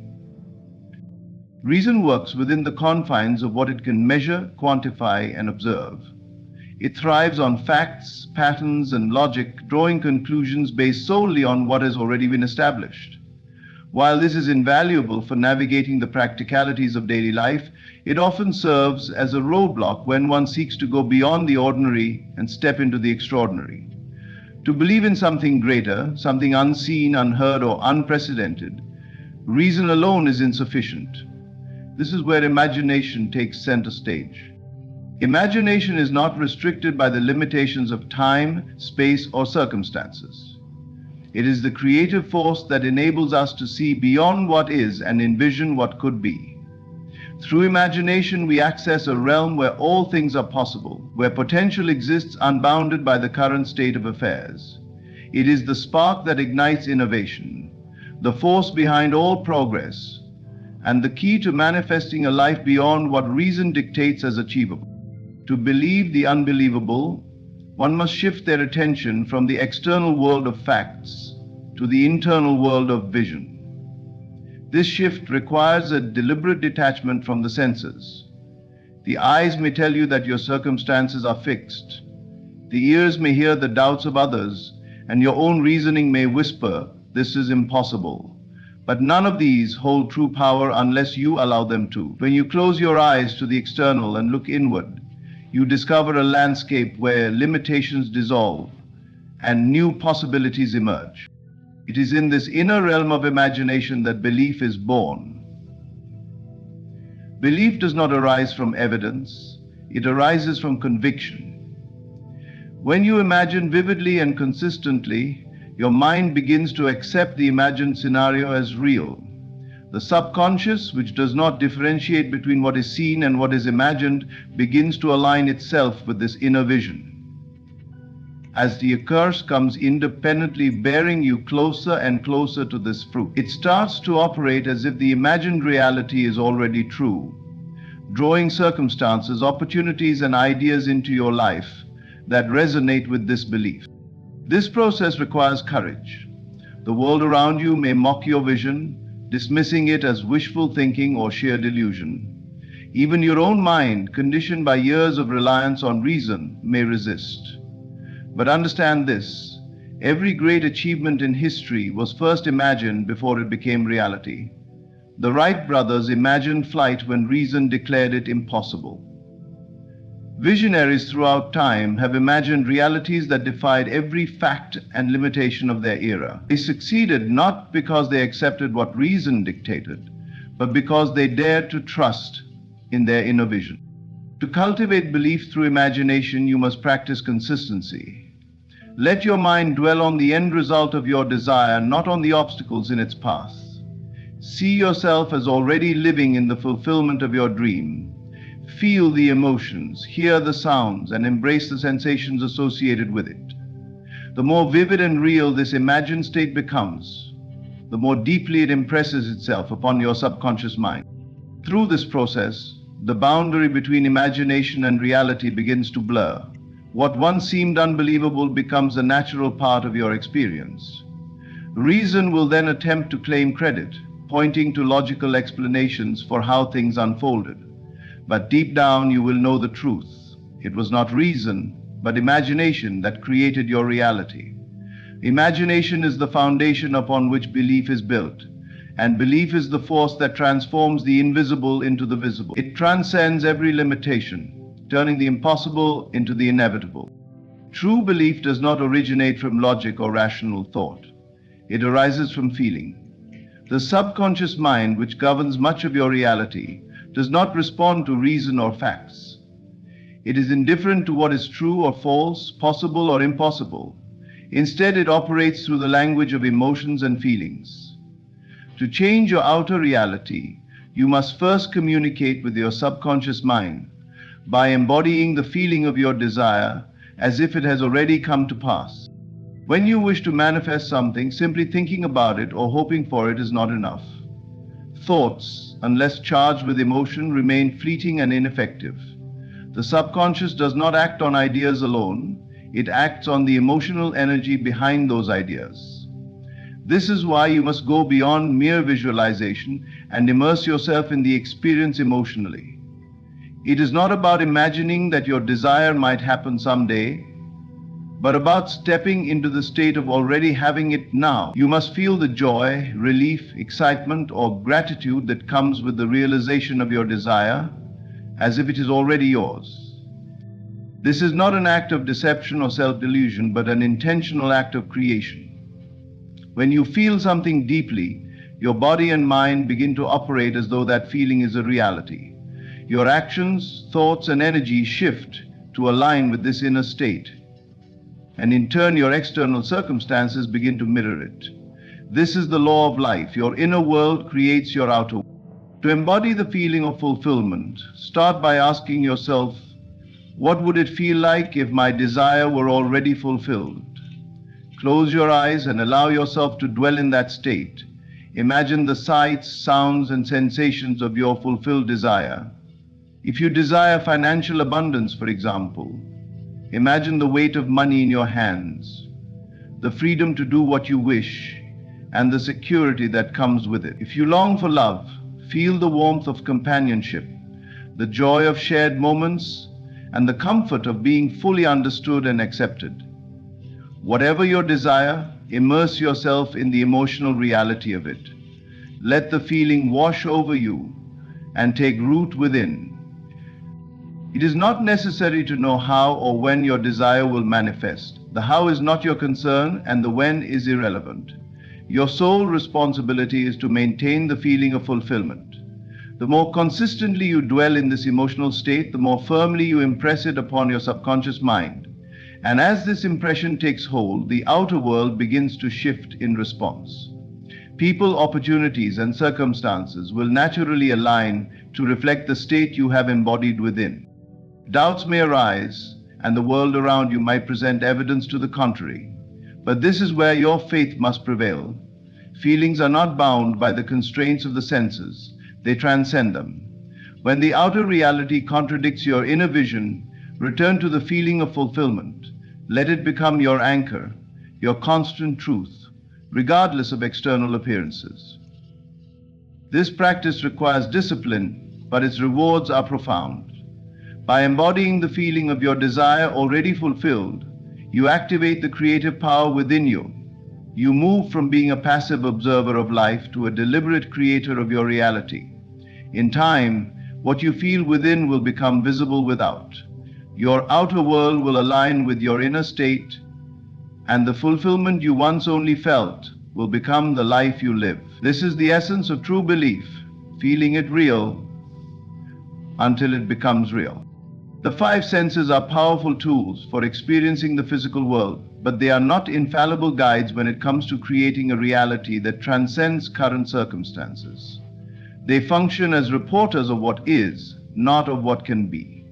Reason works within the confines of what it can measure, quantify, and observe. It thrives on facts, patterns, and logic, drawing conclusions based solely on what has already been established. While this is invaluable for navigating the practicalities of daily life, it often serves as a roadblock when one seeks to go beyond the ordinary and step into the extraordinary. To believe in something greater, something unseen, unheard, or unprecedented, reason alone is insufficient. This is where imagination takes center stage. Imagination is not restricted by the limitations of time, space, or circumstances. It is the creative force that enables us to see beyond what is and envision what could be. Through imagination, we access a realm where all things are possible, where potential exists unbounded by the current state of affairs. It is the spark that ignites innovation, the force behind all progress, and the key to manifesting a life beyond what reason dictates as achievable. To believe the unbelievable, one must shift their attention from the external world of facts to the internal world of vision. This shift requires a deliberate detachment from the senses. The eyes may tell you that your circumstances are fixed. The ears may hear the doubts of others, and your own reasoning may whisper, "This is impossible." But none of these hold true power unless you allow them to. When you close your eyes to the external and look inward, you discover a landscape where limitations dissolve and new possibilities emerge. It is in this inner realm of imagination that belief is born. Belief does not arise from evidence, it arises from conviction. When you imagine vividly and consistently, your mind begins to accept the imagined scenario as real. The subconscious, which does not differentiate between what is seen and what is imagined, begins to align itself with this inner vision. As the curse comes independently, bearing you closer and closer to this fruit, it starts to operate as if the imagined reality is already true, drawing circumstances, opportunities, and ideas into your life that resonate with this belief. This process requires courage. The world around you may mock your vision, dismissing it as wishful thinking or sheer delusion. Even your own mind, conditioned by years of reliance on reason, may resist. But understand this: every great achievement in history was first imagined before it became reality. The Wright brothers imagined flight when reason declared it impossible. Visionaries throughout time have imagined realities that defied every fact and limitation of their era. They succeeded not because they accepted what reason dictated, but because they dared to trust in their inner vision. To cultivate belief through imagination, you must practice consistency. Let your mind dwell on the end result of your desire, not on the obstacles in its path. See yourself as already living in the fulfillment of your dream. Feel the emotions, hear the sounds, and embrace the sensations associated with it. The more vivid and real this imagined state becomes, the more deeply it impresses itself upon your subconscious mind. Through this process, the boundary between imagination and reality begins to blur. What once seemed unbelievable becomes a natural part of your experience. Reason will then attempt to claim credit, pointing to logical explanations for how things unfolded. But deep down you will know the truth. It was not reason, but imagination that created your reality. Imagination is the foundation upon which belief is built, and belief is the force that transforms the invisible into the visible. It transcends every limitation, turning the impossible into the inevitable. True belief does not originate from logic or rational thought. It arises from feeling. The subconscious mind, which governs much of your reality, does not respond to reason or facts. It is indifferent to what is true or false, possible or impossible. Instead, it operates through the language of emotions and feelings. To change your outer reality, you must first communicate with your subconscious mind by embodying the feeling of your desire as if it has already come to pass. When you wish to manifest something, simply thinking about it or hoping for it is not enough. Thoughts, unless charged with emotion, remain fleeting and ineffective. The subconscious does not act on ideas alone, it acts on the emotional energy behind those ideas. This is why you must go beyond mere visualization and immerse yourself in the experience emotionally. It is not about imagining that your desire might happen someday, but about stepping into the state of already having it now. You must feel the joy, relief, excitement, or gratitude that comes with the realization of your desire, as if it is already yours. This is not an act of deception or self-delusion, but an intentional act of creation. When you feel something deeply, your body and mind begin to operate as though that feeling is a reality. Your actions, thoughts, and energy shift to align with this inner state, and in turn your external circumstances begin to mirror it. This is the law of life. Your inner world creates your outer world. To embody the feeling of fulfillment, start by asking yourself, what would it feel like if my desire were already fulfilled? Close your eyes and allow yourself to dwell in that state. Imagine the sights, sounds, and sensations of your fulfilled desire. If you desire financial abundance, for example, imagine the weight of money in your hands, the freedom to do what you wish, and the security that comes with it. If you long for love, feel the warmth of companionship, the joy of shared moments, and the comfort of being fully understood and accepted. Whatever your desire, immerse yourself in the emotional reality of it. Let the feeling wash over you and take root within. It is not necessary to know how or when your desire will manifest. The how is not your concern, and the when is irrelevant. Your sole responsibility is to maintain the feeling of fulfillment. The more consistently you dwell in this emotional state, the more firmly you impress it upon your subconscious mind. And as this impression takes hold, the outer world begins to shift in response. People, opportunities, and circumstances will naturally align to reflect the state you have embodied within. Doubts may arise, and the world around you might present evidence to the contrary. But this is where your faith must prevail. Feelings are not bound by the constraints of the senses. They transcend them. When the outer reality contradicts your inner vision, return to the feeling of fulfillment. Let it become your anchor, your constant truth, regardless of external appearances. This practice requires discipline, but its rewards are profound. By embodying the feeling of your desire already fulfilled, you activate the creative power within you. You move from being a passive observer of life to a deliberate creator of your reality. In time, what you feel within will become visible without. Your outer world will align with your inner state, and the fulfillment you once only felt will become the life you live. This is the essence of true belief, feeling it real until it becomes real. The five senses are powerful tools for experiencing the physical world, but they are not infallible guides when it comes to creating a reality that transcends current circumstances. They function as reporters of what is, not of what can be.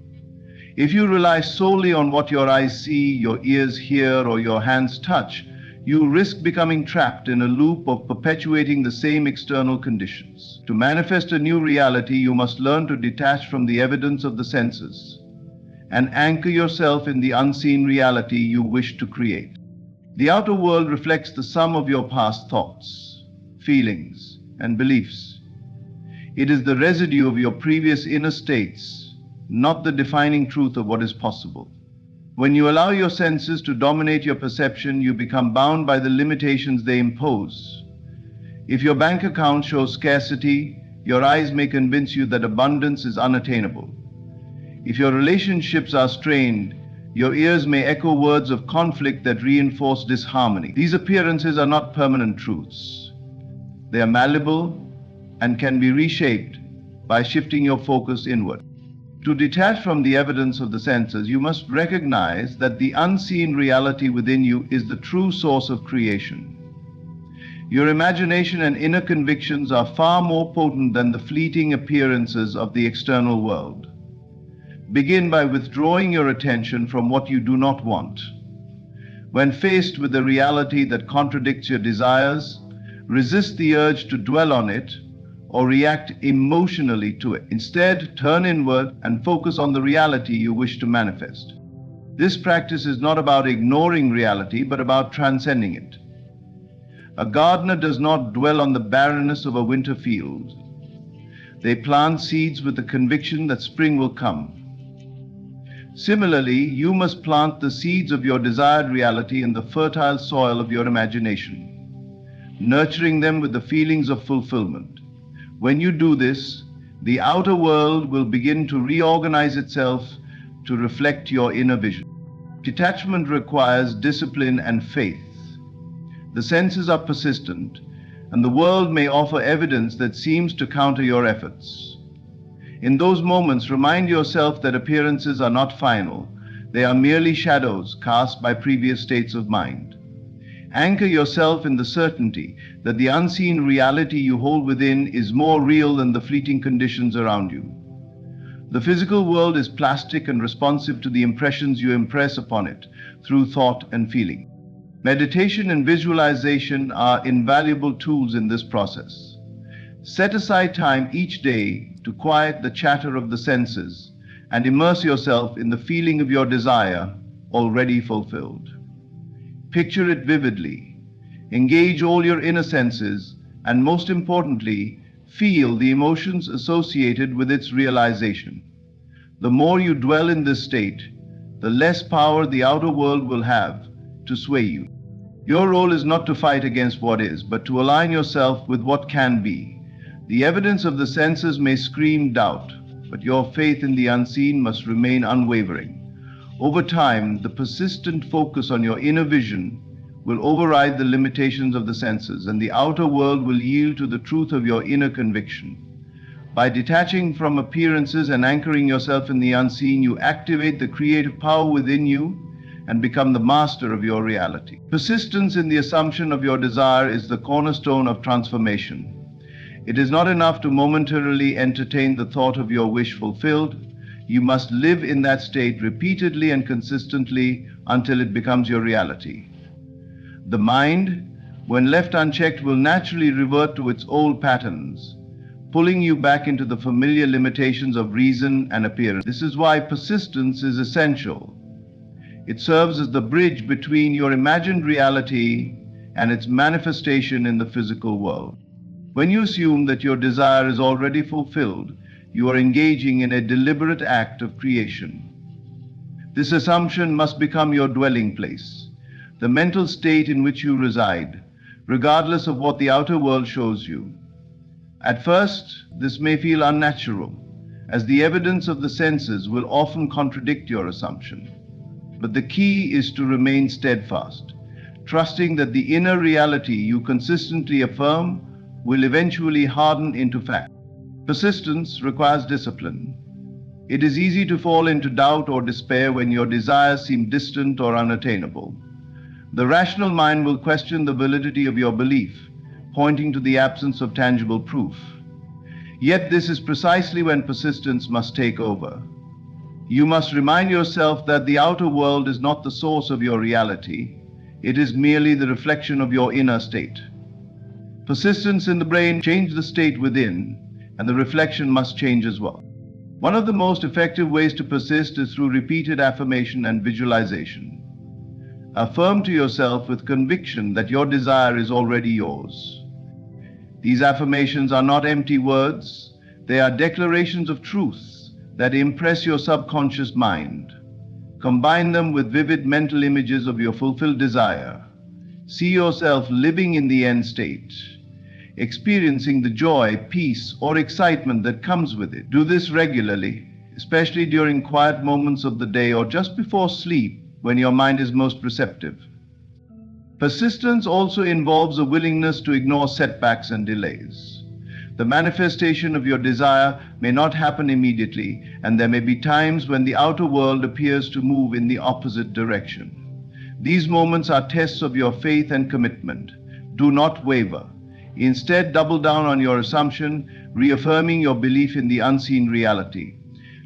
If you rely solely on what your eyes see, your ears hear, or your hands touch, you risk becoming trapped in a loop of perpetuating the same external conditions. To manifest a new reality, you must learn to detach from the evidence of the senses and anchor yourself in the unseen reality you wish to create. The outer world reflects the sum of your past thoughts, feelings, and beliefs. It is the residue of your previous inner states, not the defining truth of what is possible. When you allow your senses to dominate your perception, you become bound by the limitations they impose. If your bank account shows scarcity, your eyes may convince you that abundance is unattainable. If your relationships are strained, your ears may echo words of conflict that reinforce disharmony. These appearances are not permanent truths. They are malleable and can be reshaped by shifting your focus inward. To detach from the evidence of the senses, you must recognize that the unseen reality within you is the true source of creation. Your imagination and inner convictions are far more potent than the fleeting appearances of the external world. Begin by withdrawing your attention from what you do not want. When faced with a reality that contradicts your desires, resist the urge to dwell on it or react emotionally to it. Instead, turn inward and focus on the reality you wish to manifest. This practice is not about ignoring reality, but about transcending it. A gardener does not dwell on the barrenness of a winter field. They plant seeds with the conviction that spring will come. Similarly, you must plant the seeds of your desired reality in the fertile soil of your imagination, nurturing them with the feelings of fulfillment. When you do this, the outer world will begin to reorganize itself to reflect your inner vision. Detachment requires discipline and faith. The senses are persistent, and the world may offer evidence that seems to counter your efforts. In those moments, remind yourself that appearances are not final. They are merely shadows cast by previous states of mind. Anchor yourself in the certainty that the unseen reality you hold within is more real than the fleeting conditions around you. The physical world is plastic and responsive to the impressions you impress upon it through thought and feeling. Meditation and visualization are invaluable tools in this process. Set aside time each day to quiet the chatter of the senses and immerse yourself in the feeling of your desire already fulfilled. Picture it vividly. Engage all your inner senses, and most importantly, feel the emotions associated with its realization. The more you dwell in this state, the less power the outer world will have to sway you. Your role is not to fight against what is, but to align yourself with what can be. The evidence of the senses may scream doubt, but your faith in the unseen must remain unwavering. Over time, the persistent focus on your inner vision will override the limitations of the senses, and the outer world will yield to the truth of your inner conviction. By detaching from appearances and anchoring yourself in the unseen, you activate the creative power within you and become the master of your reality. Persistence in the assumption of your desire is the cornerstone of transformation. It is not enough to momentarily entertain the thought of your wish fulfilled. You must live in that state repeatedly and consistently until it becomes your reality. The mind, when left unchecked, will naturally revert to its old patterns, pulling you back into the familiar limitations of reason and appearance. This is why persistence is essential. It serves as the bridge between your imagined reality and its manifestation in the physical world. When you assume that your desire is already fulfilled, you are engaging in a deliberate act of creation. This assumption must become your dwelling place, the mental state in which you reside, regardless of what the outer world shows you. At first, this may feel unnatural, as the evidence of the senses will often contradict your assumption. But the key is to remain steadfast, trusting that the inner reality you consistently affirm will eventually harden into fact. Persistence requires discipline. It is easy to fall into doubt or despair when your desires seem distant or unattainable. The rational mind will question the validity of your belief, pointing to the absence of tangible proof. Yet this is precisely when persistence must take over. You must remind yourself that the outer world is not the source of your reality. It is merely the reflection of your inner state. Persistence in the brain changes the state within, and the reflection must change as well. One of the most effective ways to persist is through repeated affirmation and visualization. Affirm to yourself with conviction that your desire is already yours. These affirmations are not empty words, they are declarations of truth that impress your subconscious mind. Combine them with vivid mental images of your fulfilled desire. See yourself living in the end state, experiencing the joy, peace, or excitement that comes with it. Do this regularly, especially during quiet moments of the day or just before sleep when your mind is most receptive. Persistence also involves a willingness to ignore setbacks and delays. The manifestation of your desire may not happen immediately, and there may be times when the outer world appears to move in the opposite direction. These moments are tests of your faith and commitment. Do not waver. Instead, double down on your assumption, reaffirming your belief in the unseen reality.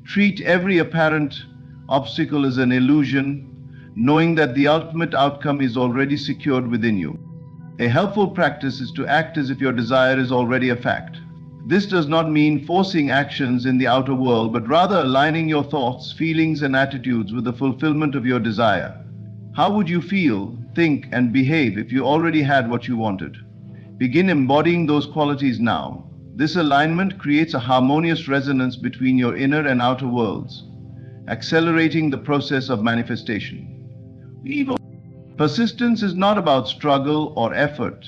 Treat every apparent obstacle as an illusion, knowing that the ultimate outcome is already secured within you. A helpful practice is to act as if your desire is already a fact. This does not mean forcing actions in the outer world, but rather aligning your thoughts, feelings, and attitudes with the fulfillment of your desire. How would you feel, think, and behave if you already had what you wanted? Begin embodying those qualities now. This alignment creates a harmonious resonance between your inner and outer worlds, accelerating the process of manifestation. Persistence is not about struggle or effort.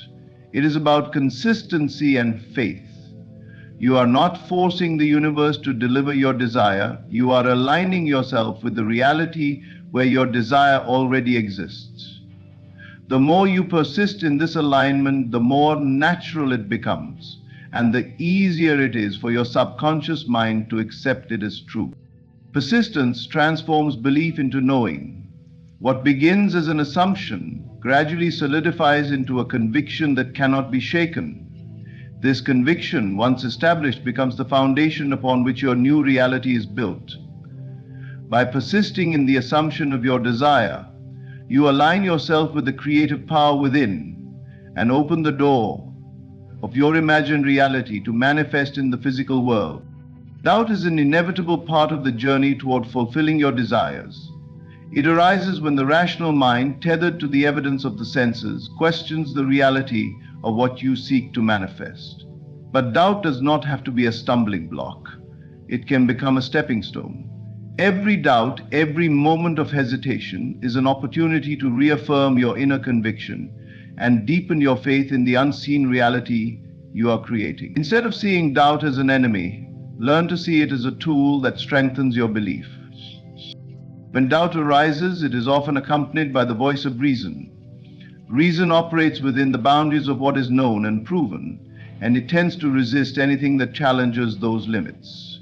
It is about consistency and faith. You are not forcing the universe to deliver your desire. You are aligning yourself with the reality where your desire already exists. The more you persist in this alignment, the more natural it becomes, and the easier it is for your subconscious mind to accept it as true. Persistence transforms belief into knowing. What begins as an assumption gradually solidifies into a conviction that cannot be shaken. This conviction, once established, becomes the foundation upon which your new reality is built. By persisting in the assumption of your desire, you align yourself with the creative power within and open the door of your imagined reality to manifest in the physical world. Doubt is an inevitable part of the journey toward fulfilling your desires. It arises when the rational mind, tethered to the evidence of the senses, questions the reality of what you seek to manifest. But doubt does not have to be a stumbling block. It can become a stepping stone. Every doubt, every moment of hesitation is an opportunity to reaffirm your inner conviction and deepen your faith in the unseen reality you are creating. Instead of seeing doubt as an enemy, learn to see it as a tool that strengthens your belief. When doubt arises, it is often accompanied by the voice of reason. Reason operates within the boundaries of what is known and proven, and it tends to resist anything that challenges those limits.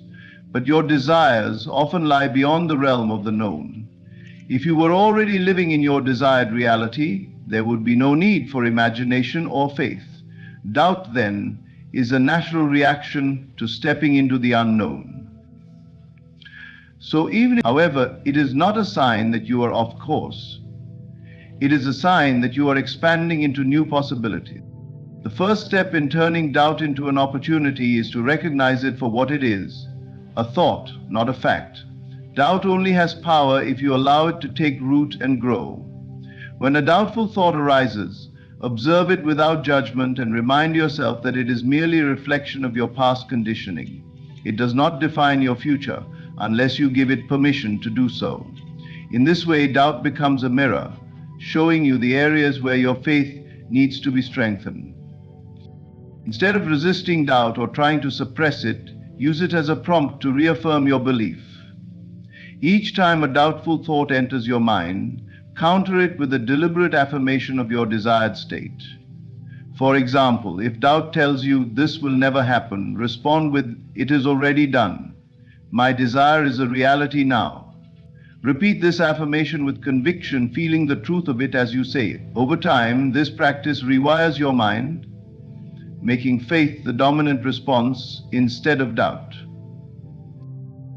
But your desires often lie beyond the realm of the known. If you were already living in your desired reality, there would be no need for imagination or faith. Doubt, then, is a natural reaction to stepping into the unknown. However, it is not a sign that you are off course. It is a sign that you are expanding into new possibilities. The first step in turning doubt into an opportunity is to recognize it for what it is, a thought, not a fact. Doubt only has power if you allow it to take root and grow. When a doubtful thought arises, observe it without judgment and remind yourself that it is merely a reflection of your past conditioning. It does not define your future unless you give it permission to do so. In this way, doubt becomes a mirror, showing you the areas where your faith needs to be strengthened. Instead of resisting doubt or trying to suppress it, use it as a prompt to reaffirm your belief. Each time a doubtful thought enters your mind, counter it with a deliberate affirmation of your desired state. For example, if doubt tells you this will never happen, respond with, "It is already done. My desire is a reality now." Repeat this affirmation with conviction, feeling the truth of it as you say it. Over time, this practice rewires your mind, making faith the dominant response instead of doubt.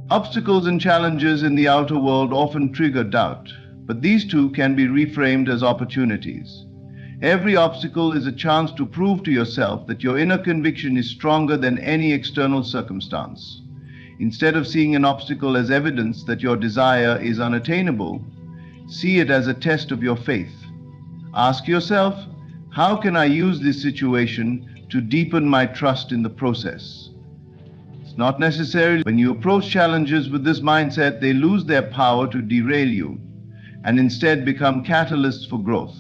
Obstacles and challenges in the outer world often trigger doubt, but these too can be reframed as opportunities. Every obstacle is a chance to prove to yourself that your inner conviction is stronger than any external circumstance. Instead of seeing an obstacle as evidence that your desire is unattainable, see it as a test of your faith. Ask yourself, how can I use this situation to deepen my trust in the process? It's not necessarily when you approach challenges with this mindset, they lose their power to derail you and instead become catalysts for growth.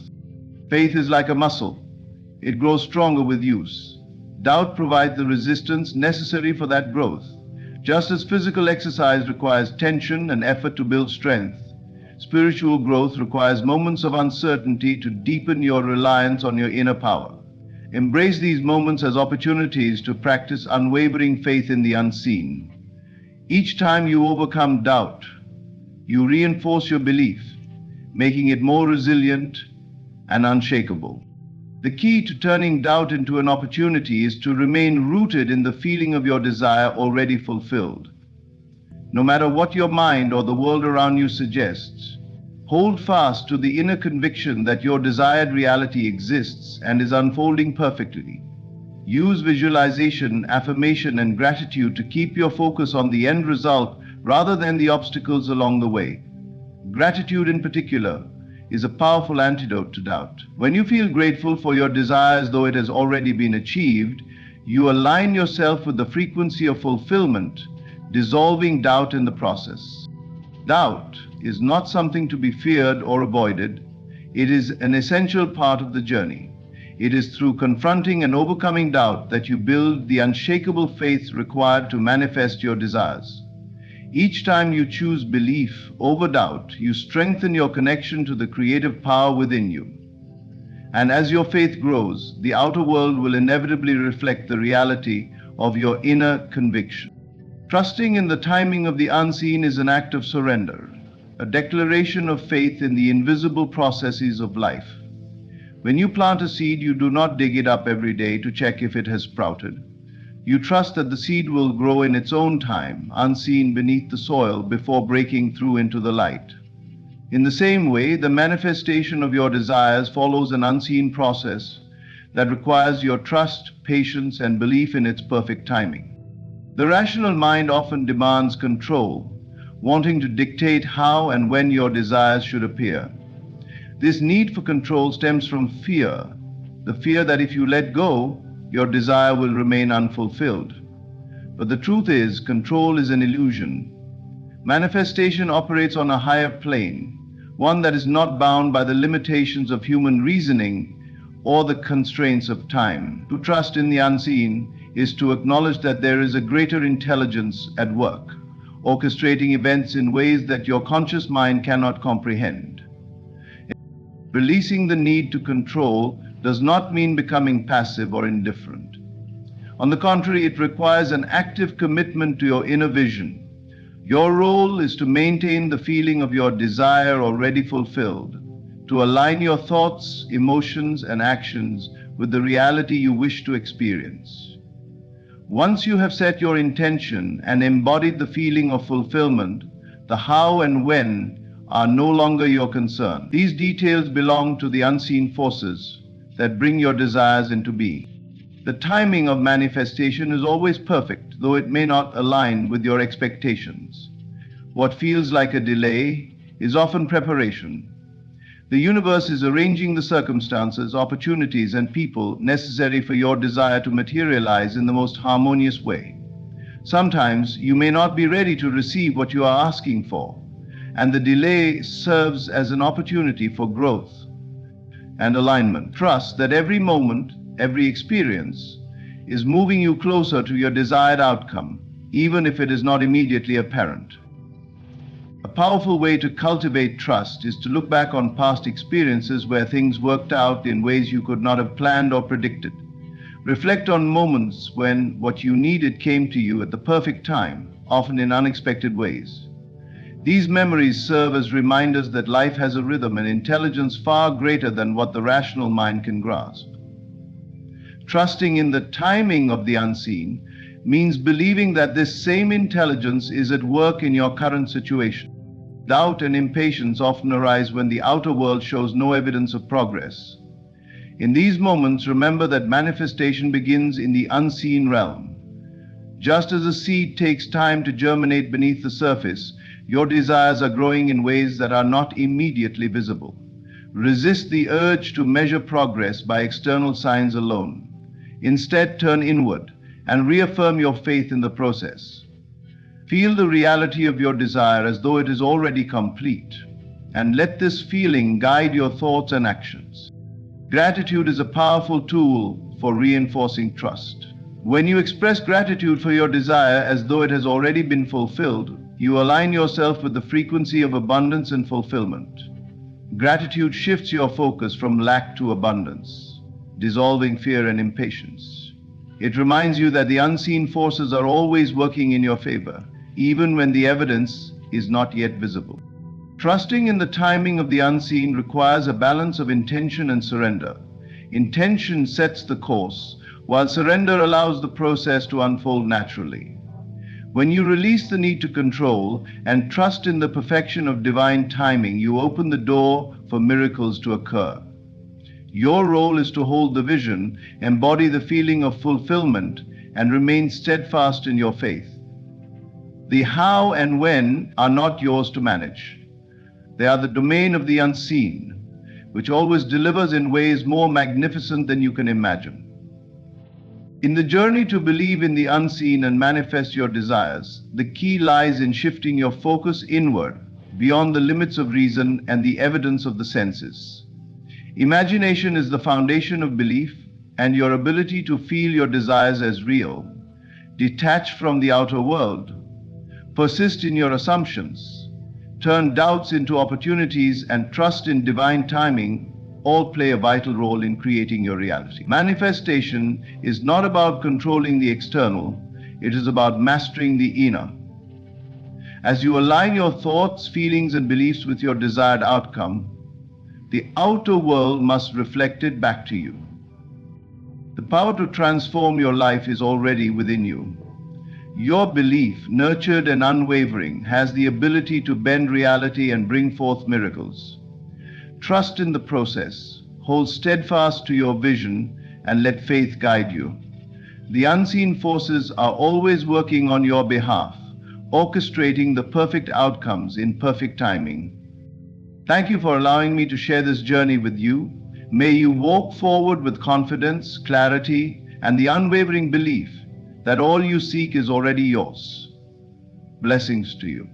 Faith is like a muscle. It grows stronger with use. Doubt provides the resistance necessary for that growth. Just as physical exercise requires tension and effort to build strength, spiritual growth requires moments of uncertainty to deepen your reliance on your inner power. Embrace these moments as opportunities to practice unwavering faith in the unseen. Each time you overcome doubt, you reinforce your belief, making it more resilient and unshakable. The key to turning doubt into an opportunity is to remain rooted in the feeling of your desire already fulfilled. No matter what your mind or the world around you suggests, hold fast to the inner conviction that your desired reality exists and is unfolding perfectly. Use visualization, affirmation, and gratitude to keep your focus on the end result rather than the obstacles along the way. Gratitude in particular is a powerful antidote to doubt. When you feel grateful for your desire as though it has already been achieved, you align yourself with the frequency of fulfillment, dissolving doubt in the process. Doubt is not something to be feared or avoided. It is an essential part of the journey. It is through confronting and overcoming doubt that you build the unshakable faith required to manifest your desires. Each time you choose belief over doubt, you strengthen your connection to the creative power within you. And as your faith grows, the outer world will inevitably reflect the reality of your inner conviction. Trusting in the timing of the unseen is an act of surrender, a declaration of faith in the invisible processes of life. When you plant a seed, you do not dig it up every day to check if it has sprouted. You trust that the seed will grow in its own time, unseen beneath the soil, before breaking through into the light. In the same way, the manifestation of your desires follows an unseen process that requires your trust, patience, and belief in its perfect timing. The rational mind often demands control, wanting to dictate how and when your desires should appear. This need for control stems from fear, the fear that if you let go, your desire will remain unfulfilled. But the truth is, control is an illusion. Manifestation operates on a higher plane, one that is not bound by the limitations of human reasoning or the constraints of time. To trust in the unseen is to acknowledge that there is a greater intelligence at work, orchestrating events in ways that your conscious mind cannot comprehend. Releasing the need to control does not mean becoming passive or indifferent. On the contrary, it requires an active commitment to your inner vision. Your role is to maintain the feeling of your desire already fulfilled, to align your thoughts, emotions, and actions with the reality you wish to experience. Once you have set your intention and embodied the feeling of fulfillment, the how and when are no longer your concern. These details belong to the unseen forces that bring your desires into being. The timing of manifestation is always perfect, though it may not align with your expectations. What feels like a delay is often preparation. The universe is arranging the circumstances, opportunities, and people necessary for your desire to materialize in the most harmonious way. Sometimes you may not be ready to receive what you are asking for, and the delay serves as an opportunity for growth. and alignment. Trust that every moment, every experience, is moving you closer to your desired outcome, even if it is not immediately apparent. A powerful way to cultivate trust is to look back on past experiences where things worked out in ways you could not have planned or predicted. Reflect on moments when what you needed came to you at the perfect time, often in unexpected ways. These memories serve as reminders that life has a rhythm and intelligence far greater than what the rational mind can grasp. Trusting in the timing of the unseen means believing that this same intelligence is at work in your current situation. Doubt and impatience often arise when the outer world shows no evidence of progress. In these moments, remember that manifestation begins in the unseen realm. Just as a seed takes time to germinate beneath the surface, your desires are growing in ways that are not immediately visible. Resist the urge to measure progress by external signs alone. Instead, turn inward and reaffirm your faith in the process. Feel the reality of your desire as though it is already complete, and let this feeling guide your thoughts and actions. Gratitude is a powerful tool for reinforcing trust. When you express gratitude for your desire as though it has already been fulfilled, you align yourself with the frequency of abundance and fulfillment. Gratitude shifts your focus from lack to abundance, dissolving fear and impatience. It reminds you that the unseen forces are always working in your favor, even when the evidence is not yet visible. Trusting in the timing of the unseen requires a balance of intention and surrender. Intention sets the course, while surrender allows the process to unfold naturally. When you release the need to control and trust in the perfection of divine timing, you open the door for miracles to occur. Your role is to hold the vision, embody the feeling of fulfillment, and remain steadfast in your faith. The how and when are not yours to manage. They are the domain of the unseen, which always delivers in ways more magnificent than you can imagine. In the journey to believe in the unseen and manifest your desires, the key lies in shifting your focus inward, beyond the limits of reason and the evidence of the senses. Imagination is the foundation of belief, and your ability to feel your desires as real, detached from the outer world, persist in your assumptions, turn doubts into opportunities, and trust in divine timing all play a vital role in creating your reality. Manifestation is not about controlling the external, it is about mastering the inner. As you align your thoughts, feelings, and beliefs with your desired outcome, the outer world must reflect it back to you. The power to transform your life is already within you. Your belief, nurtured and unwavering, has the ability to bend reality and bring forth miracles. Trust in the process, hold steadfast to your vision, and let faith guide you. The unseen forces are always working on your behalf, orchestrating the perfect outcomes in perfect timing. Thank you for allowing me to share this journey with you. May you walk forward with confidence, clarity, and the unwavering belief that all you seek is already yours. Blessings to you.